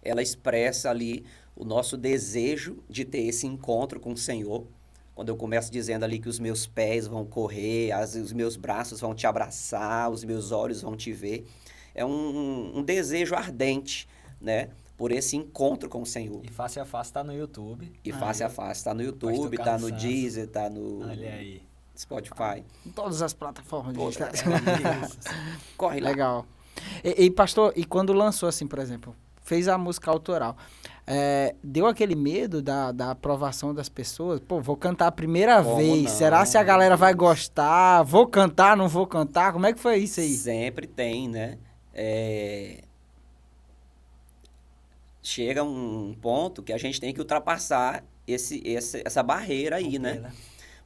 Ela expressa ali o nosso desejo de ter esse encontro com o Senhor. Quando eu começo dizendo ali que os meus pés vão correr, os meus braços vão te abraçar, os meus olhos vão te ver. É um desejo ardente, né? Por esse encontro com o Senhor. E Face a Face tá no YouTube. E Face a Face tá no YouTube, tá no Deezer, tá no Olha aí. Spotify. Em todas as plataformas Todas. digitais. Corre lá. Legal. E pastor, e quando lançou assim, por exemplo, fez a música autoral, deu aquele medo da aprovação das pessoas? Pô, vou cantar a primeira Como vez, não? será se a galera vai gostar? Vou cantar, não vou cantar? Como é que foi isso aí? Sempre tem, né? chega um ponto que a gente tem que ultrapassar essa barreira aí, né?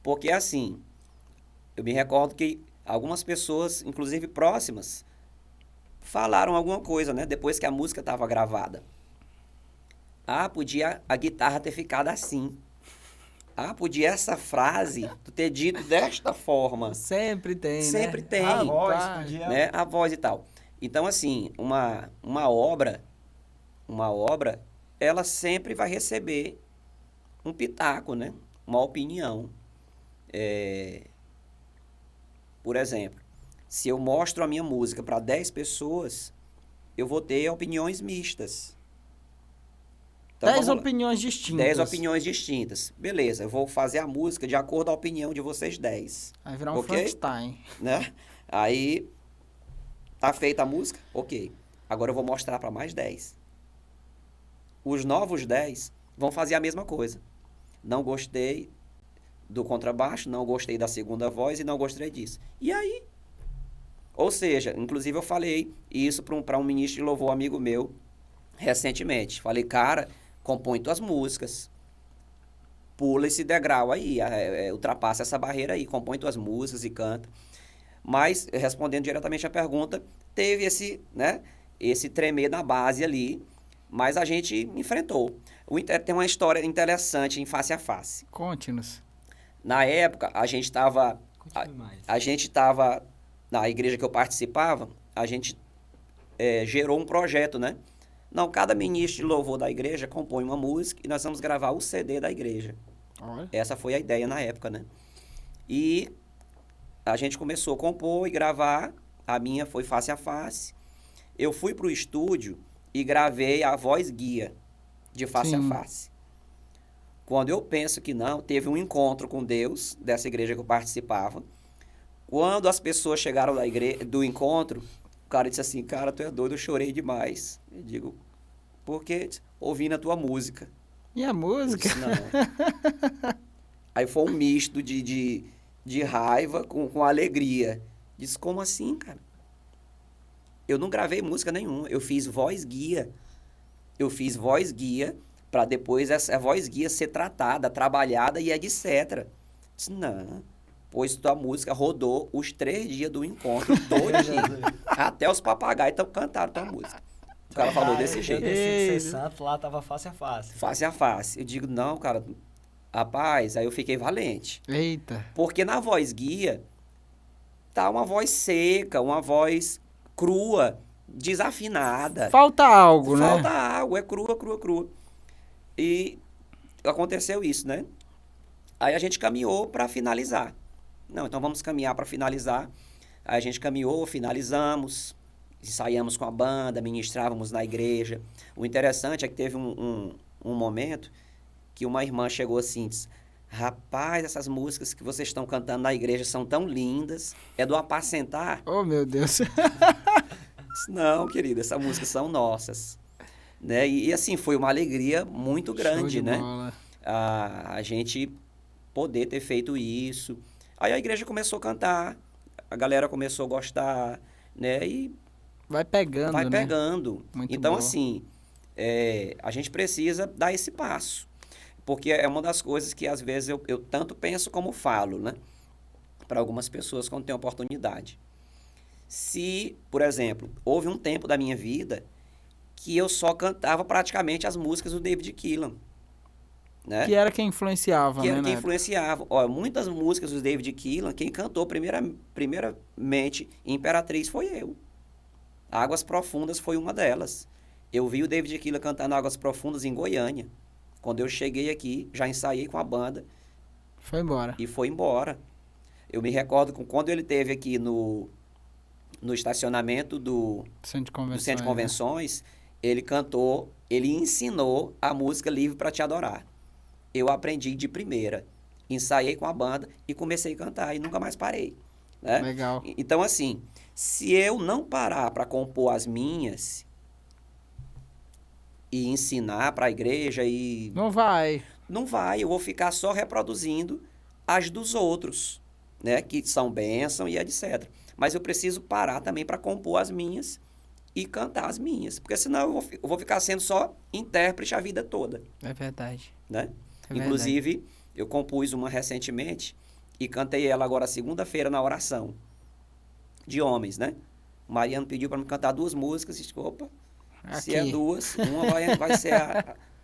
Porque assim, eu me recordo que algumas pessoas, inclusive próximas, falaram alguma coisa, né? Depois que a música estava gravada. Ah, podia a guitarra ter ficado assim. Ah, podia essa frase tu ter dito desta forma. Sempre tem, Sempre né? tem. A voz Rapaz. podia... Né? A voz e tal. Então, assim, uma obra, ela sempre vai receber um pitaco, né? Uma opinião. Por exemplo, se eu mostro a minha música para 10 pessoas, eu vou ter opiniões mistas. Então, 10 vamos lá. opiniões distintas. 10 opiniões distintas. Beleza, eu vou fazer a música de acordo com a opinião de vocês 10. Vai virar um Ok? Frankenstein. Né? Aí, tá feita a música? Ok. Agora eu vou mostrar para mais 10. Os novos 10 vão fazer a mesma coisa. Não gostei do contrabaixo, não gostei da segunda voz e não gostei disso. E aí? Ou seja, inclusive eu falei isso para um ministro de louvor amigo meu recentemente. Falei, cara, compõe tuas músicas. Pula esse degrau aí, ultrapassa essa barreira aí, compõe tuas músicas e canta. Mas, respondendo diretamente à pergunta, teve esse tremer na base ali, mas a gente enfrentou. Tem uma história interessante em Face a Face. Conte-nos. Na época, a gente estava na igreja que eu participava, a gente gerou um projeto, né? Não, cada ministro de louvor da igreja compõe uma música e nós vamos gravar o CD da igreja. Olha. Essa foi a ideia na época, né? E a gente começou a compor e gravar. A minha foi Face a Face. Eu fui pro estúdio e gravei a voz guia de Face a Face. Quando eu penso que não, teve um encontro com Deus dessa igreja que eu participava. Quando as pessoas chegaram do encontro, o cara disse assim, cara, tu é doido, eu chorei demais. Eu digo, por quê? Ouvindo a tua música. E a música? Eu disse, não. Aí foi um misto de raiva com alegria. Disse, como assim, cara? Eu não gravei música nenhuma, eu fiz voz guia. Eu fiz voz guia para depois essa voz guia ser tratada, trabalhada e etc. Disse, não, pois tua música rodou os 3 dias do encontro, todinho. Até os papagaios cantaram tua música. O cara falou desse jeito. Ser santo lá tava face a face. Face a face. Eu digo, não, cara, rapaz, aí eu fiquei valente. Eita. Porque na voz guia tá uma voz seca, uma voz crua, desafinada. Falta algo, né? Falta algo, é crua, crua, crua. E aconteceu isso, né? Aí a gente caminhou para finalizar. Não, então vamos caminhar para finalizar. Aí a gente caminhou, finalizamos, ensaiamos com a banda, ministrávamos na igreja. O interessante é que teve um momento que uma irmã chegou assim e disse, rapaz, essas músicas que vocês estão cantando na igreja são tão lindas, é do Apacentar? Oh, meu Deus. Disse, não, querida, essas músicas são nossas. Né? E assim, foi uma alegria muito grande, né? Bola. A gente poder ter feito isso. Aí a igreja começou a cantar, a galera começou a gostar, né? E vai pegando, vai né? pegando. Muito então, bom. assim, a gente precisa dar esse passo. Porque é uma das coisas que, às vezes, eu tanto penso como falo, né? Para algumas pessoas quando tem oportunidade. Se, por exemplo, houve um tempo da minha vida que eu só cantava praticamente as músicas do David Keelan. Né? Que era quem influenciava, Que né? era quem né? influenciava. Ó, muitas músicas do David Keelan, quem cantou primeiramente Imperatriz foi eu. Águas Profundas foi uma delas. Eu vi o David Keelan cantando Águas Profundas em Goiânia. Quando eu cheguei aqui, já ensaiei com a banda. Foi embora. E foi embora. Eu me recordo quando ele esteve aqui no estacionamento do Centro de Convenções, ele cantou, ele ensinou a música Livre para Te Adorar. Eu aprendi de primeira. Ensaiei com a banda e comecei a cantar e nunca mais parei. Né? Legal. Então, assim, se eu não parar para compor as minhas e ensinar para a igreja e... Não vai. Não vai, eu vou ficar só reproduzindo as dos outros, né? Que são bênção e etc. Mas eu preciso parar também para compor as minhas e cantar as minhas. Porque senão eu vou ficar sendo só intérprete a vida toda, É verdade. né? É Inclusive, eu compus uma recentemente e cantei ela agora segunda-feira na oração de homens, né? O Mariano pediu para me cantar 2 músicas e disse, opa, se é Aqui. 2, uma vai ser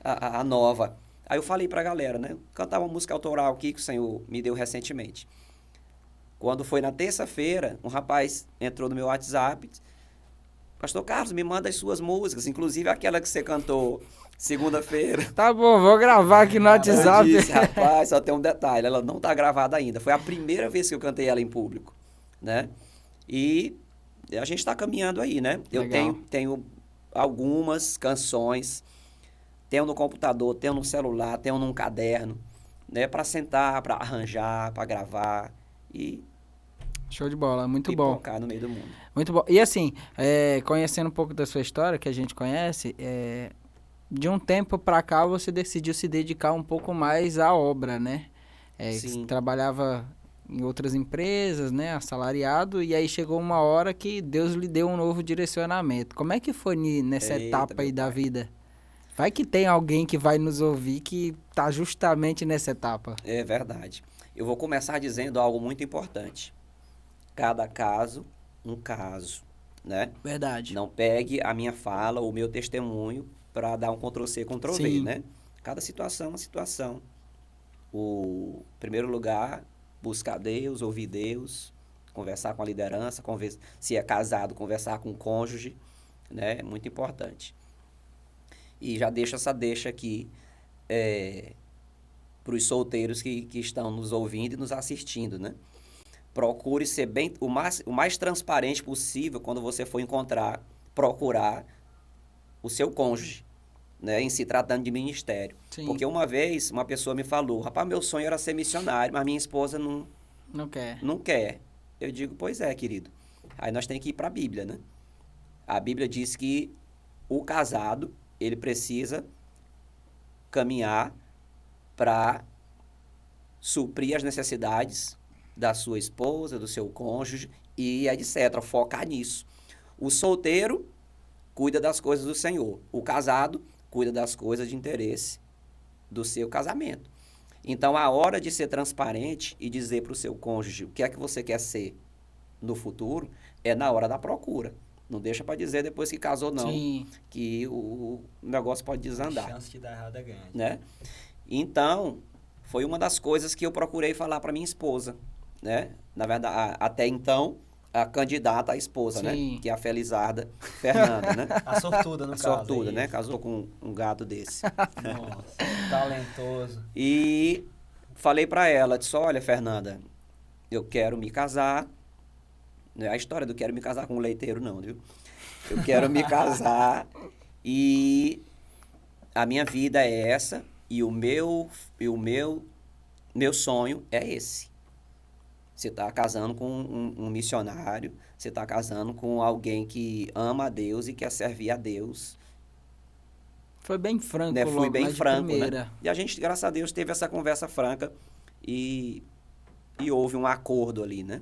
a nova. Aí eu falei pra galera, né? Cantar uma música autoral aqui que o Senhor me deu recentemente. Quando foi na terça-feira, um rapaz entrou no meu WhatsApp, Pastor Carlos, me manda as suas músicas, inclusive aquela que você cantou segunda-feira. Tá bom, vou gravar aqui no Eu WhatsApp. disse, rapaz, só tem um detalhe, ela não tá gravada ainda. Foi a primeira vez que eu cantei ela em público, né? E a gente está caminhando aí, né? Eu Legal. tenho algumas canções, tenho no computador, tenho no celular, tenho num caderno, né? Para sentar, para arranjar, para gravar e Show de bola, muito bom. pipocar no meio do mundo. Muito bom. E assim, conhecendo um pouco da sua história, que a gente conhece, de um tempo pra cá você decidiu se dedicar um pouco mais à obra, né? Sim. Você trabalhava em outras empresas, né? Assalariado, e aí chegou uma hora que Deus lhe deu um novo direcionamento. Como é que foi nessa Eita, etapa aí meu da pai. vida? Vai que tem alguém que vai nos ouvir que tá justamente nessa etapa. É verdade. Eu vou começar dizendo algo muito importante. Cada caso, um caso, né? Verdade. Não pegue a minha fala, o meu testemunho, para dar um Ctrl+C, Ctrl+V, Sim. né? Cada situação é uma situação. O primeiro lugar, buscar Deus, ouvir Deus, conversar com a liderança, se é casado, conversar com o cônjuge, né? É muito importante. E já deixo essa deixa aqui para os solteiros que estão nos ouvindo e nos assistindo, né? Procure ser o mais transparente possível quando você for procurar o seu cônjuge, né? Em se tratando de ministério. Sim. Porque uma vez uma pessoa me falou, rapaz, meu sonho era ser missionário, mas minha esposa Não quer. não quer. Eu digo, pois é, querido. Aí nós temos que ir para a Bíblia, né? A Bíblia diz que o casado, ele precisa caminhar para suprir as necessidades da sua esposa, do seu cônjuge e etc. Focar nisso. O solteiro cuida das coisas do Senhor. O casado cuida das coisas de interesse do seu casamento. Então, a hora de ser transparente e dizer para o seu cônjuge o que é que você quer ser no futuro é na hora da procura. Não deixa para dizer depois que casou, não, Sim. que o negócio pode A desandar, chance de dar errado é grande. né? Então, foi uma das coisas que eu procurei falar para minha esposa, né? Na verdade, até então, a candidata à esposa, Sim. né? Que é a Felizarda Fernanda, né? A sortuda, no A caso. sortuda, é né? isso. Casou com um gato desse. Nossa, talentoso. E falei para ela, disse, olha, Fernanda, eu quero me casar. Não é a história do quero me casar com um leiteiro, não, viu? Eu quero me casar e a minha vida é essa e o meu sonho é esse. Você está casando com um missionário, você está casando com alguém que ama a Deus e quer servir a Deus. Foi bem franco, Né? Fui logo, bem lá de franco, primeira. né? E a gente, graças a Deus, teve essa conversa franca e houve um acordo ali, né?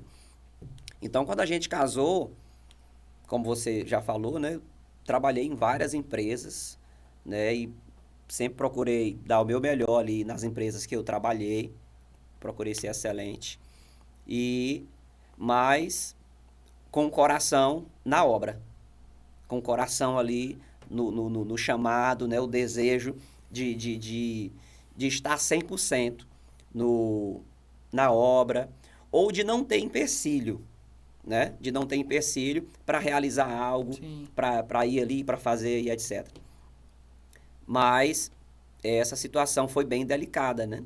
Então, quando a gente casou, como você já falou, né? Trabalhei em várias empresas, né? E sempre procurei dar o meu melhor ali nas empresas que eu trabalhei. Procurei ser excelente. Mas com o coração na obra. Com o coração ali no chamado, né? O desejo de estar 100% na obra. Ou de não ter empecilho, né? De não ter empecilho para realizar algo, para ir ali, para fazer e etc. Mas essa situação foi bem delicada, né?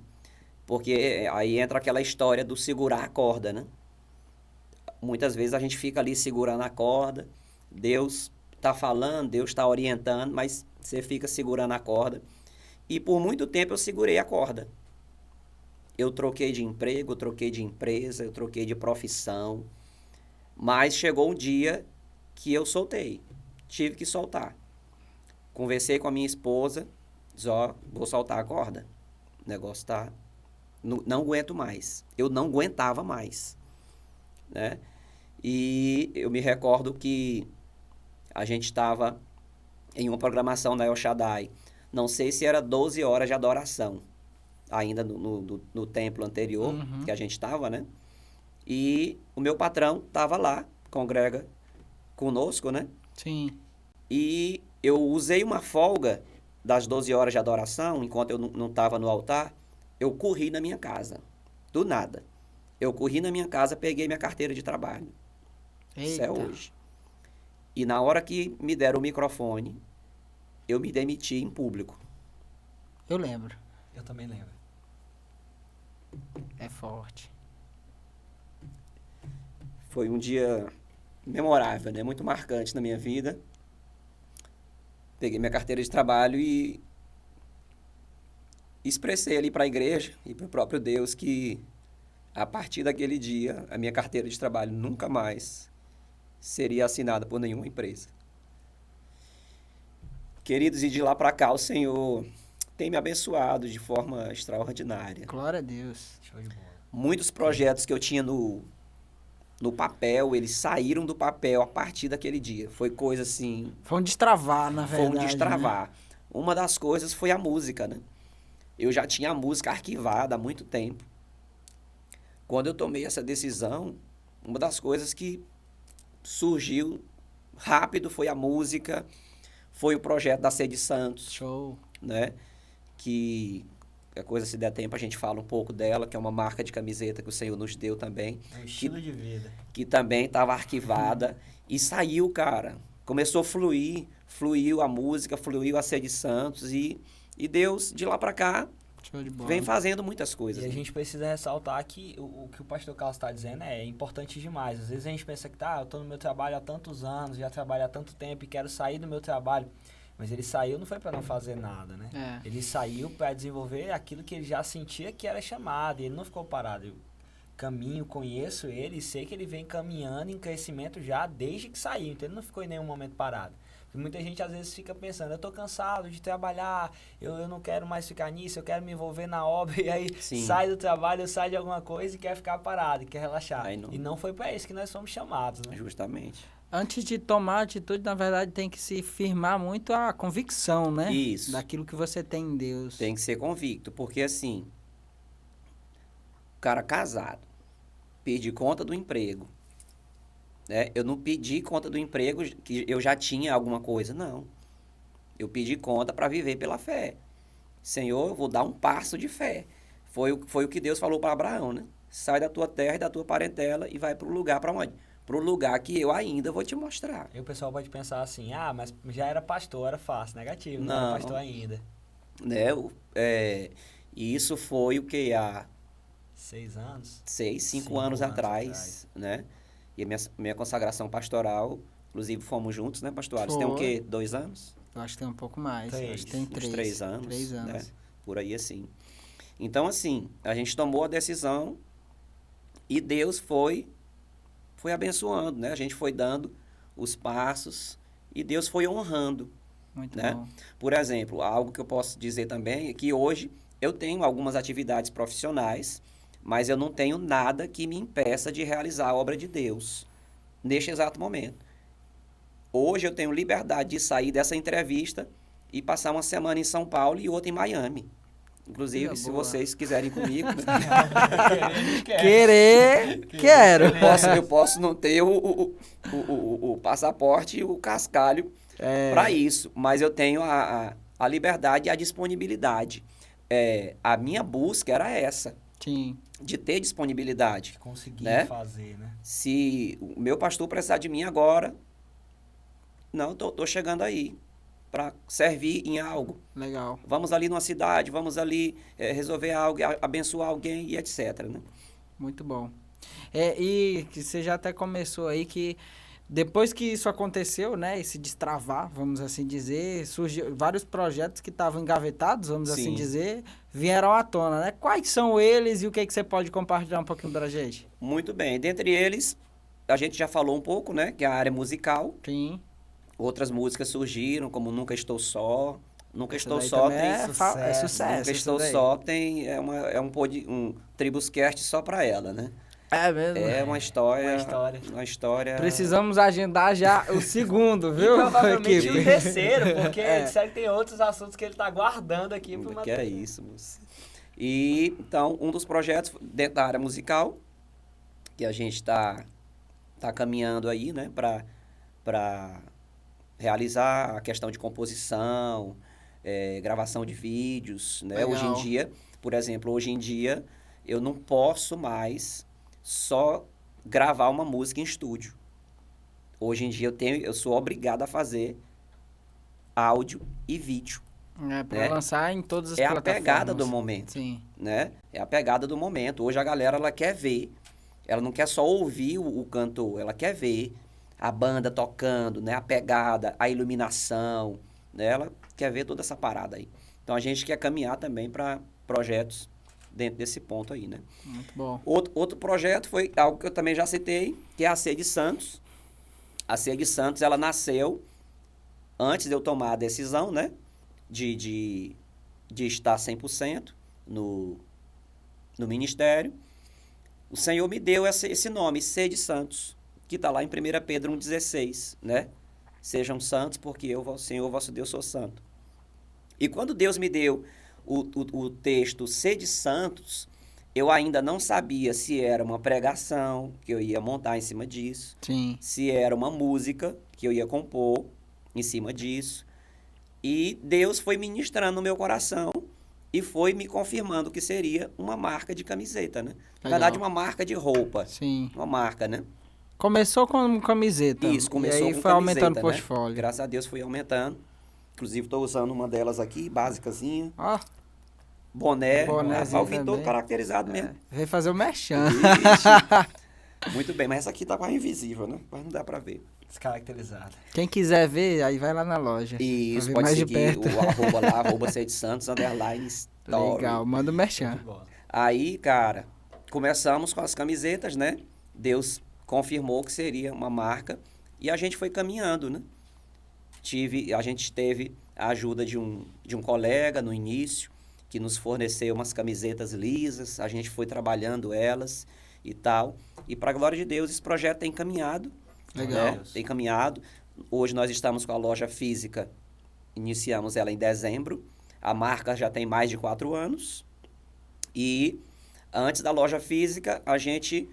Porque aí entra aquela história do segurar a corda, né? Muitas vezes a gente fica ali segurando a corda, Deus está falando, Deus está orientando, mas você fica segurando a corda. E por muito tempo eu segurei a corda. Eu troquei de emprego, eu troquei de empresa, eu troquei de profissão. Mas chegou um dia que eu soltei. Tive que soltar. Conversei com a minha esposa, disse, ó, vou soltar a corda. O negócio tá... Não aguento mais. Eu não aguentava mais, né? E eu me recordo que a gente estava em uma programação da El Shaddai. Não sei se era 12 horas de adoração, ainda no templo anterior que a gente estava, né? E o meu patrão estava lá, congrega conosco, né? Sim. E eu usei uma folga das 12 horas de adoração, enquanto eu não estava no altar, eu corri na minha casa, do nada. Eu corri na minha casa, peguei minha carteira de trabalho. Isso é Eita. hoje. E na hora que me deram o microfone, eu me demiti em público. Eu lembro. Eu também lembro. É forte. Foi um dia memorável, né? Muito marcante na minha vida. Peguei minha carteira de trabalho e expressei ali para a igreja e para o próprio Deus que a partir daquele dia a minha carteira de trabalho nunca mais seria assinada por nenhuma empresa. Queridos, e de lá para cá o Senhor tem me abençoado de forma extraordinária. Glória a Deus. Show de bola. Muitos projetos que eu tinha no papel, eles saíram do papel a partir daquele dia. Foi coisa assim, Foi um destravar, na foi verdade. um destravar. Uma das coisas foi a música, né? Eu já tinha a música arquivada há muito tempo. Quando eu tomei essa decisão, uma das coisas que surgiu rápido foi a música, foi o projeto da Sede Santos, Show. né? Que a coisa, se der tempo, a gente fala um pouco dela, que é uma marca de camiseta que o Senhor nos deu também, É um estilo de vida. que também estava arquivada e saiu, cara. Começou a fluiu a música, fluiu a Sede Santos e Deus, de lá para cá, Show de bola. vem fazendo muitas coisas. E a né? gente precisa ressaltar que o que o pastor Carlos está dizendo é importante demais. Às vezes a gente pensa que eu estou no meu trabalho há tantos anos, já trabalho há tanto tempo e quero sair do meu trabalho. Mas ele saiu não foi para não fazer nada, né? É. Ele saiu para desenvolver aquilo que ele já sentia que era chamado. E ele não ficou parado. Eu caminho, conheço ele e sei que ele vem caminhando em crescimento já desde que saiu. Então ele não ficou em nenhum momento parado. Porque muita gente às vezes fica pensando, eu estou cansado de trabalhar, eu não quero mais ficar nisso, eu quero me envolver na obra. E aí Sim. sai do trabalho, sai de alguma coisa e quer ficar parado, e quer relaxar. Aí não. E não foi para isso que nós fomos chamados, né? Justamente. Antes de tomar atitude, na verdade, tem que se firmar muito a convicção, né? Isso. Daquilo que você tem em Deus. Tem que ser convicto, porque assim, o cara casado, pedir conta do emprego, né? Eu não pedi conta do emprego que eu já tinha alguma coisa, não. Eu pedi conta para viver pela fé. Senhor, eu vou dar um passo de fé. Foi o que Deus falou para Abraão, né? Sai da tua terra e da tua parentela e vai para o lugar para onde? Para o lugar que eu ainda vou te mostrar. Aí o pessoal pode pensar assim, mas já era pastor, era fácil, negativo, não Não. era pastor ainda. Né? E isso foi o que? Há 6 anos? 6, 5 5 anos anos atrás, né? E a minha consagração pastoral, inclusive fomos juntos, né, pastor? Alisson? Tem o Foi. quê? 2 anos? Eu acho que tem um pouco mais. Eu acho que tem Uns 3. 3 anos. 3 anos. Né? Por aí assim. Então, assim, a gente tomou a decisão e Deus foi abençoando, né? A gente foi dando os passos e Deus foi honrando. Muito Né? bom. Por exemplo, algo que eu posso dizer também é que hoje eu tenho algumas atividades profissionais, mas eu não tenho nada que me impeça de realizar a obra de Deus neste exato momento. Hoje eu tenho liberdade de sair dessa entrevista e passar uma semana em São Paulo e outra em Miami. Inclusive, Coisa se boa. vocês quiserem ir comigo, né? Querer, quero. eu posso não ter o passaporte e o cascalho para isso, mas eu tenho a liberdade e a disponibilidade. A minha busca era essa, Sim. de ter disponibilidade. Conseguir Né? fazer, né? Se o meu pastor precisar de mim agora, não, tô chegando aí para servir em algo. Legal. Vamos ali numa cidade, vamos ali resolver algo, abençoar alguém e etc. Né? Muito bom. E que você já até começou aí que depois que isso aconteceu, né, esse destravar, vamos assim dizer, surgiu vários projetos que estavam engavetados, vamos assim Sim. dizer, vieram à tona, né? Quais são eles e o que você pode compartilhar um pouquinho pra gente? Muito bem. Dentre eles, a gente já falou um pouco, né, que é a área musical. Sim. Outras músicas surgiram, como Nunca Estou Só. Nunca Essa Estou daí Só também tem... é sucesso. Nunca essa Estou daí. Só tem um Tribuscast só para ela, né? É mesmo? É uma história. Uma história. Uma história. Precisamos agendar já o segundo, E viu, provavelmente equipe? o terceiro, porque disseram que tem outros assuntos que ele tá guardando aqui pro Que é Matheus. isso, moço. E, então, um dos projetos dentro da área musical, que a gente tá caminhando aí, né, para realizar a questão de composição, gravação de vídeos, né? Legal. Hoje em dia, por exemplo, eu não posso mais só gravar uma música em estúdio. Hoje em dia eu sou obrigado a fazer áudio e vídeo. Pra né? lançar em todas as É a plataformas. pegada do momento, Sim. né? É a pegada do momento. Hoje a galera, ela quer ver. Ela não quer só ouvir o cantor, ela quer ver a banda tocando, né? A pegada, a iluminação, né? Ela quer ver toda essa parada aí. Então a gente quer caminhar também para projetos dentro desse ponto aí, né? Muito bom. Outro projeto foi algo que eu também já citei, que é a Ceia de Santos. A Ceia de Santos, ela nasceu antes de eu tomar a decisão, né? De estar 100% no ministério. O Senhor me deu esse nome, Ceia de Santos, que está lá em 1 Pedro 1,16, né? Sejam santos, porque eu, Senhor, vosso Deus, sou santo. E quando Deus me deu o texto Ceia de Santos, eu ainda não sabia se era uma pregação, que eu ia montar em cima disso, Sim. se era uma música, que eu ia compor em cima disso. E Deus foi ministrando no meu coração e foi me confirmando que seria uma marca de camiseta, né? Na Legal. verdade, uma marca de roupa. Sim. Uma marca, né? Começou com camiseta. Isso, começou e aí com foi camiseta, aumentando o né? portfólio. Graças a Deus foi aumentando. Inclusive, estou usando uma delas aqui, básicazinha. Ó, Boné. Bonézinho O vim todo também. caracterizado mesmo. veio fazer o merchan. Ixi. Muito bem, mas essa aqui tá quase invisível, né? Mas não dá pra ver. Descaracterizado. Quem quiser ver, aí vai lá na loja. E Pra isso ver pode mais de seguir perto. o arroba lá, arroba Ceia de Santos, _ story. Legal, manda o merchan. De bola. Aí, cara, começamos com as camisetas, né? Deus confirmou que seria uma marca e a gente foi caminhando, né? A gente teve a ajuda de um colega no início, que nos forneceu umas camisetas lisas, a gente foi trabalhando elas e tal. E para a glória de Deus, esse projeto tem caminhado. Legal. Né? Tem caminhado. Hoje nós estamos com a loja física, iniciamos ela em dezembro. A marca já tem mais de 4 anos. E antes da loja física, a gente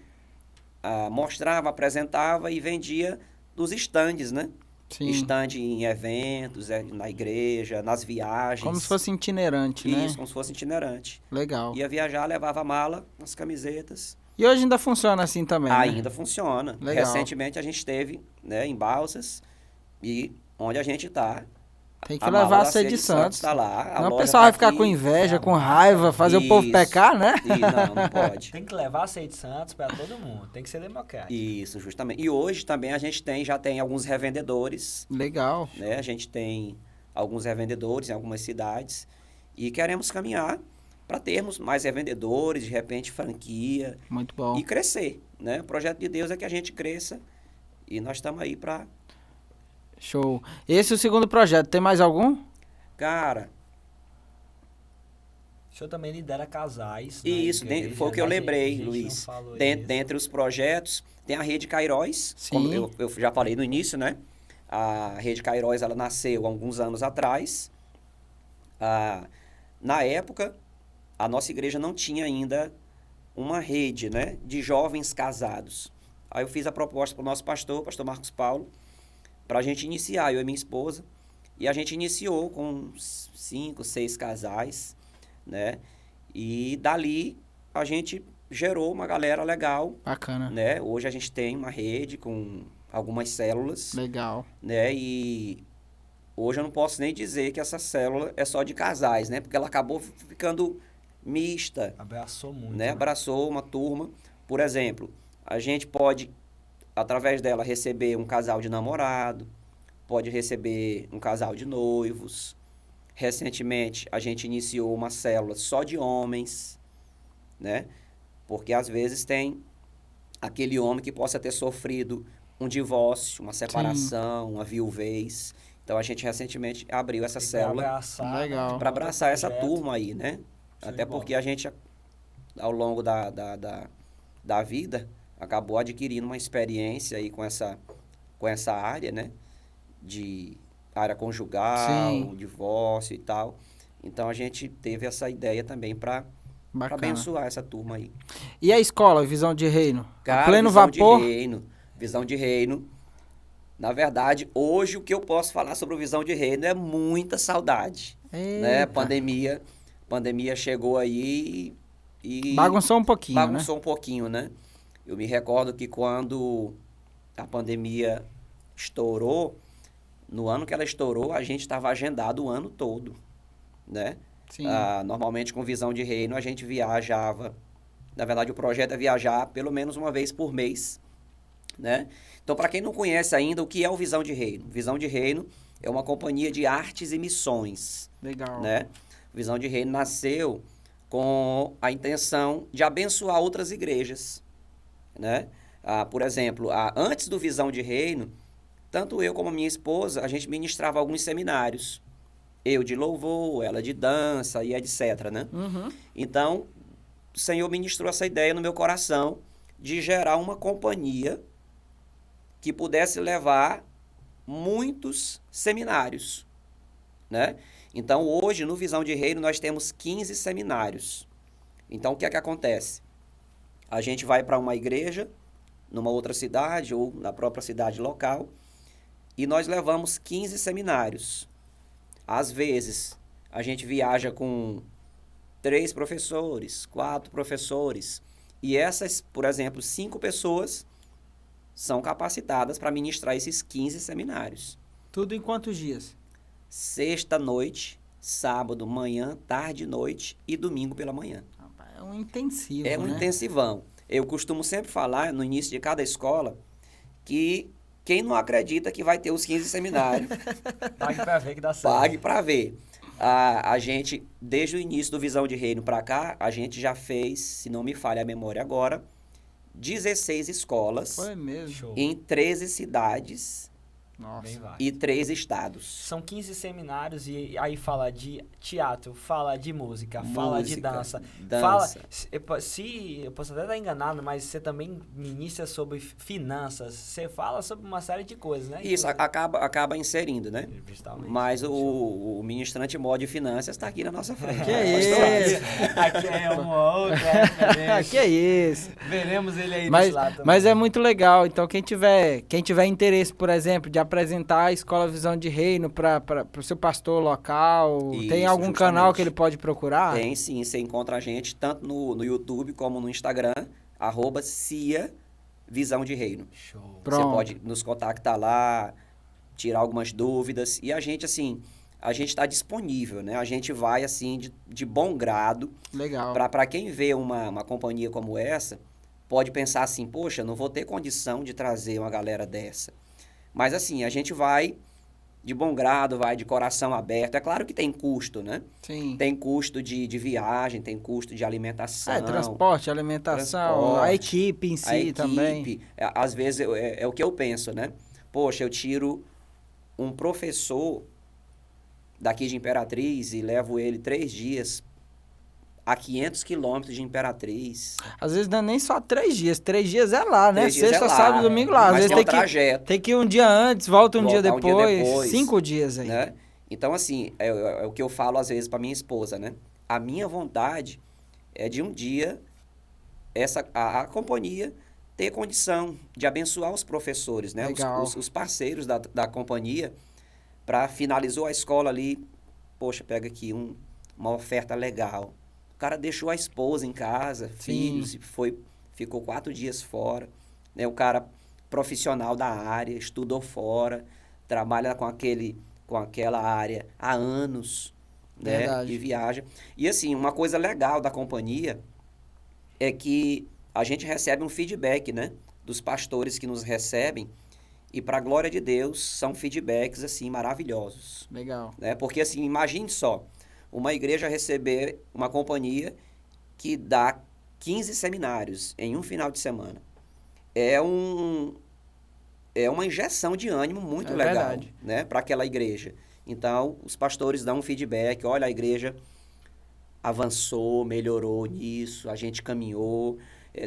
mostrava, apresentava e vendia dos estandes, né? Sim. Estande em eventos, na igreja, nas viagens. Como se fosse itinerante, né? Isso, como se fosse itinerante. Legal. Ia viajar, levava a mala, as camisetas. E hoje ainda funciona assim também, né? Ainda funciona. Legal. Recentemente a gente esteve, né, em Balsas, e onde a gente está. Tem que levar a Ceia de Santos. Está lá. Não, o pessoal vai ficar com inveja, com raiva, fazer o povo Isso. pecar, né? Não pode. Tem que levar a Ceia de Santos pra todo mundo. Tem que ser democrático. Isso, justamente. E hoje também a gente já tem alguns revendedores, Legal. né? A gente tem alguns revendedores em algumas cidades e queremos caminhar para termos mais revendedores, de repente franquia Muito bom. e crescer, né? O projeto de Deus é que a gente cresça e nós estamos aí para... Show. Esse é o segundo projeto. Tem mais algum? Cara, O senhor também lidera casais. na e isso igreja, foi o que eu né? A lembrei, gente Luiz. não falou isso. Dentre os projetos, tem a Rede Cairóis, Sim. como eu já falei no início, né? A Rede Cairóis, ela nasceu há alguns anos atrás. Na época, a nossa igreja não tinha ainda uma rede, né, de jovens casados. Aí eu fiz a proposta para o nosso pastor Marcos Paulo, para a gente iniciar, eu e minha esposa. E a gente iniciou com 5, 6 casais, né? E dali a gente gerou uma galera legal, Bacana. né? Hoje a gente tem uma rede com algumas células, Legal. né? E hoje eu não posso nem dizer que essa célula é só de casais, né? Porque ela acabou ficando mista, Abraçou muito. né? Abraçou uma turma. Por exemplo, a gente pode, através dela, receber um casal de namorado, pode receber um casal de noivos. Recentemente, a gente iniciou uma célula só de homens, né? Porque às vezes tem aquele homem que possa ter sofrido um divórcio, uma separação, uma viuvez. Então, a gente recentemente abriu essa célula Legal. para abraçar essa turma aí, né? Show Até de bola. porque a gente, ao longo da vida, acabou adquirindo uma experiência aí com essa área, né? De área conjugal, Sim. divórcio e tal. Então, a gente teve essa ideia também para Bacana. abençoar essa turma aí. E a escola, Visão de Reino? A Cara, pleno visão vapor? de reino, visão de reino. Na verdade, hoje o que eu posso falar sobre o visão de reino é muita saudade, né? Eita. Pandemia chegou aí e Bagunçou um pouquinho, bagunçou um pouquinho, né? Eu me recordo que quando a pandemia estourou, no ano que ela estourou, a gente estava agendado o ano todo, né? né? Sim. Normalmente com visão de reino a gente viajava. Na verdade, o projeto é viajar pelo menos uma vez por mês, né? Então, para quem não conhece ainda, o que é o Visão de Reino? Visão de Reino é uma companhia de artes e missões, Legal. né? Visão de Reino nasceu com a intenção de abençoar outras igrejas, né? Por exemplo, antes do Visão de Reino, tanto eu como a minha esposa, a gente ministrava alguns seminários. Eu de louvor, ela de dança e etc, né? Uhum. Então, o Senhor ministrou essa ideia no meu coração de gerar uma companhia que pudesse levar muitos seminários, né? Então, hoje, no Visão de Reino, nós temos 15 seminários. Então, o que é que acontece? A gente vai para uma igreja, numa outra cidade ou na própria cidade local, e nós levamos 15 seminários. Às vezes, a gente viaja com 3 professores, 4 professores, e essas, por exemplo, 5 pessoas são capacitadas para ministrar esses 15 seminários. Tudo em quantos dias? Sexta noite, sábado, manhã, tarde, noite e domingo pela manhã. É um intensivo, É um né? intensivão. Eu costumo sempre falar, no início de cada escola, que quem não acredita que vai ter os 15 seminários, Pague pra ver que dá certo. pague para ver. A gente, desde o início do Visão de Reino para cá, a gente já fez, se não me falha a memória agora, 16 escolas Foi mesmo. Show. em 13 cidades Nossa. Bem vasto. e 3 estados. São 15 seminários e aí fala de teatro, fala de música, fala de dança. Fala, eu posso até estar enganado, mas você também ministra sobre finanças. Você fala sobre uma série de coisas, né? Isso, acaba inserindo, né? Justamente. Mas o ministrante mó de finanças está aqui na nossa frente. Que Pastor. isso? Aqui é uma outra referência. Que isso? Veremos ele aí Mas, desse lado também. mas é muito legal. Então, quem tiver interesse, por exemplo, de apresentar a Escola Visão de Reino para o seu pastor local, tem Isso, algum canal justamente. que ele pode procurar? Tem sim, você encontra a gente tanto no YouTube como no Instagram, @CIA Visão de Reino. Show. Pronto. Você pode nos contactar lá, tirar algumas dúvidas. E a gente, assim, a gente está disponível, né? A gente vai, assim, de bom grado. Legal. Para quem vê uma companhia como essa, pode pensar assim, poxa, não vou ter condição de trazer uma galera dessa. Mas assim, a gente vai de bom grado, vai de coração aberto. É claro que tem custo, né? Sim. Tem custo de viagem, tem custo de alimentação. Transporte, alimentação, transporte, a equipe em si a equipe. também. Às vezes é o que eu penso, né? Poxa, eu tiro um professor daqui de Imperatriz e levo ele 3 dias a 500 quilômetros de Imperatriz. Às vezes não é nem só 3 dias. 3 dias é lá, né? 3 dias Sexta, é lá, sábado, domingo lá. Às mas vezes tem um trajeto, tem que ir um dia antes, volta um dia voltar um dia depois. depois, 5 dias aí. né? Então, assim, é o que eu falo às vezes para minha esposa, né? A minha vontade é de um dia a companhia ter condição de abençoar os professores, né? Legal. Os parceiros da companhia, para finalizou a escola ali, poxa, pega aqui uma oferta legal. O cara deixou a esposa em casa, filhos, e ficou 4 dias fora, né? O cara profissional da área, estudou fora, trabalha com aquela área há anos, né? Verdade. E viaja. E assim, uma coisa legal da companhia é que a gente recebe um feedback, né? Dos pastores que nos recebem, e para a glória de Deus, são feedbacks assim maravilhosos, Legal. né? Porque assim, imagine só, uma igreja receber uma companhia que dá 15 seminários em um final de semana. É uma injeção de ânimo muito É legal, verdade. né, para aquela igreja. Então, os pastores dão um feedback, olha, a igreja avançou, melhorou nisso, a gente caminhou.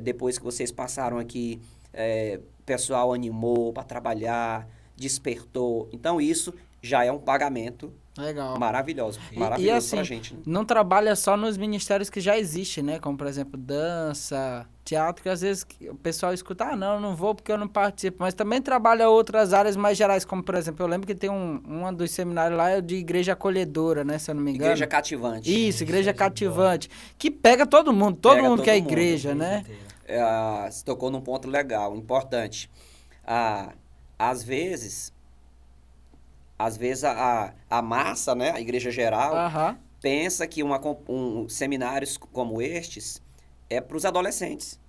depois que vocês passaram aqui, o pessoal animou para trabalhar, despertou. Então, isso já é um pagamento Legal. maravilhoso. E Maravilhoso pra assim, gente. Né? não trabalha só nos ministérios que já existem, né? Como, por exemplo, dança, teatro, que às vezes o pessoal escuta, não vou porque eu não participo. Mas também trabalha outras áreas mais gerais, como, por exemplo, eu lembro que tem um dos seminários lá de igreja acolhedora, né? Se eu não me engano. Igreja cativante. Isso, igreja cativante. Que pega todo mundo, todo mundo quer igreja, né? Você tocou num ponto legal, importante. Às vezes a massa, né, a igreja geral, pensa que seminários como estes é para os adolescentes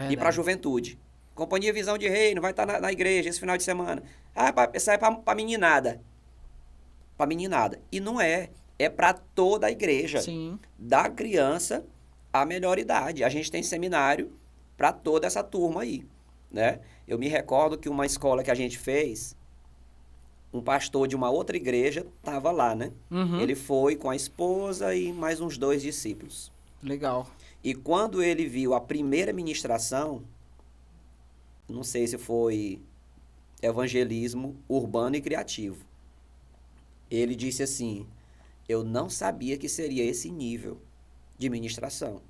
e para a juventude. Companhia Visão de Reino vai estar na igreja esse final de semana. Isso é para meninada. Para meninada. E não é. É para toda a igreja. Sim. Da criança à melhor idade. A gente tem seminário para toda essa turma aí, né? Eu me recordo que uma escola que a gente fez, um pastor de uma outra igreja estava lá, né? Uhum. Ele foi com a esposa e mais uns 2 discípulos. Legal. E quando ele viu a primeira ministração, não sei se foi evangelismo urbano e criativo, ele disse assim, eu não sabia que seria esse nível de ministração.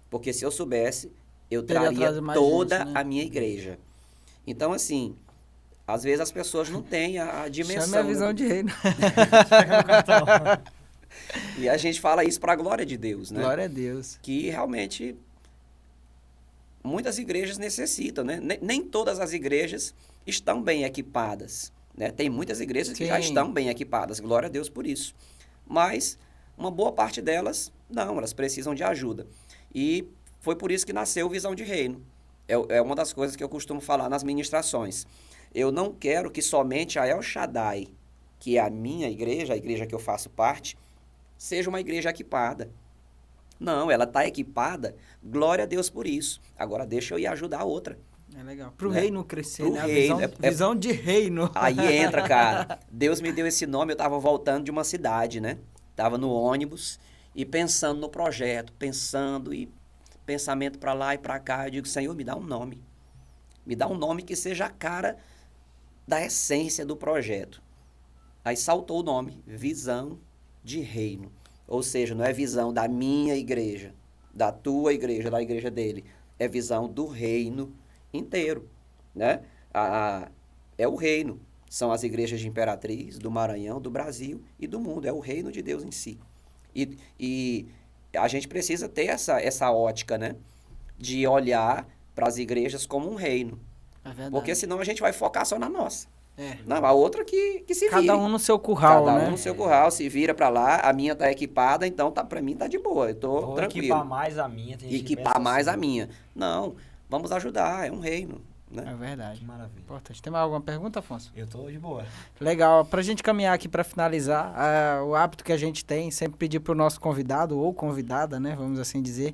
Porque se eu soubesse, eu traria toda a minha igreja. Então, assim, às vezes as pessoas não têm a dimensão. Chama a visão de reino. E a gente fala isso para a glória de Deus, né? Glória a Deus. Que realmente muitas igrejas necessitam, né? Nem todas as igrejas estão bem equipadas, né? Tem muitas igrejas que já estão bem equipadas, glória a Deus por isso. Mas uma boa parte delas, não, elas precisam de ajuda. E foi por isso que nasceu Visão de Reino. É uma das coisas que eu costumo falar nas ministrações. Eu não quero que somente a El Shaddai, que é a minha igreja, a igreja que eu faço parte, seja uma igreja equipada. Não, ela está equipada, glória a Deus por isso. Agora deixa eu ir ajudar a outra. É legal. Pro reino crescer, pro né? Reino. Visão de reino. Aí entra, cara. Deus me deu esse nome, eu tava voltando de uma cidade, né? Tava no ônibus e pensando no projeto, pensamento para lá e para cá. Eu digo, Senhor, me dá um nome. Me dá um nome que seja a cara da essência do projeto. Aí saltou o nome, Visão de Reino. Ou seja, não é visão da minha igreja, da tua igreja, da igreja dele. É visão do reino inteiro, né? É o reino. São as igrejas de Imperatriz, do Maranhão, do Brasil e do mundo. É o reino de Deus em si. E a gente precisa ter essa ótica, né? De olhar para as igrejas como um reino. É verdade. Porque senão a gente vai focar só na nossa. É. Não, a outra que se vira. Cada um no seu curral, né? Cada um no seu curral, se vira para lá. A minha tá equipada, então para mim tá de boa. Eu tô Vou tranquilo. equipar mais a minha. Tem gente que Equipar pensa mais assim. a minha. Não, vamos ajudar, é um reino, É né? verdade. Maravilha. Importante. Tem mais alguma pergunta, Afonso? Eu tô de boa. Legal. Pra gente caminhar aqui pra finalizar, o hábito que a gente tem, sempre pedir pro nosso convidado ou convidada, né? Vamos assim dizer,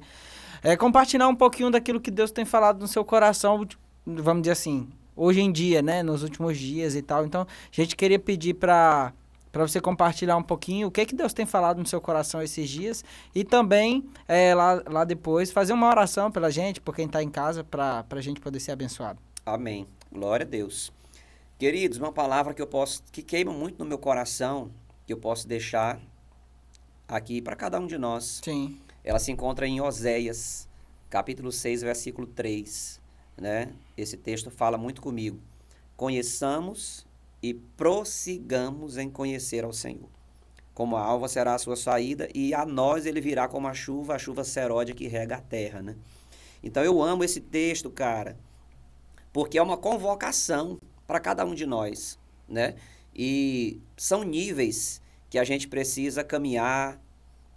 compartilhar um pouquinho daquilo que Deus tem falado no seu coração, vamos dizer assim, hoje em dia, né? Nos últimos dias e tal. Então, a gente queria pedir pra você compartilhar um pouquinho o que Deus tem falado no seu coração esses dias e também, lá depois, fazer uma oração pela gente, por quem tá em casa, pra gente poder ser abençoado. Amém. Glória a Deus. Queridos, uma palavra que queima muito no meu coração, que eu posso deixar aqui para cada um de nós. Sim. Ela se encontra em Oséias, capítulo 6, versículo 3, né? Esse texto fala muito comigo. Conheçamos e prossigamos em conhecer ao Senhor. Como a alva será a sua saída, e a nós ele virá como a chuva seródia que rega a terra, né? Então eu amo esse texto, cara, porque é uma convocação para cada um de nós, né? E são níveis que a gente precisa caminhar,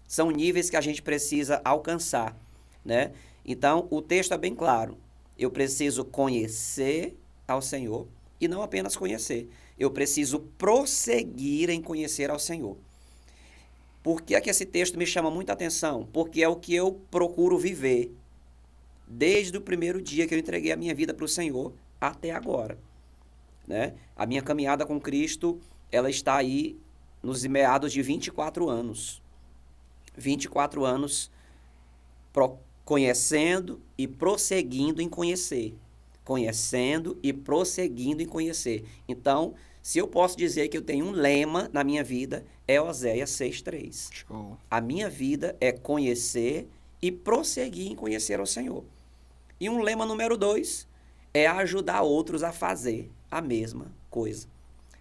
são níveis que a gente precisa alcançar, né? Então, o texto é bem claro. Eu preciso conhecer ao Senhor e não apenas conhecer. Eu preciso prosseguir em conhecer ao Senhor. Por que é que esse texto me chama muita atenção? Porque é o que eu procuro viver desde o primeiro dia que eu entreguei a minha vida para o Senhor até agora, né? A minha caminhada com Cristo, ela está aí nos meados de 24 anos. 24 anos conhecendo e prosseguindo em conhecer. Conhecendo e prosseguindo em conhecer. Então, se eu posso dizer que eu tenho um lema na minha vida, é Oséias 6:3. Show. A minha vida é conhecer e prosseguir em conhecer ao Senhor. E um lema número 2 é ajudar outros a fazer a mesma coisa.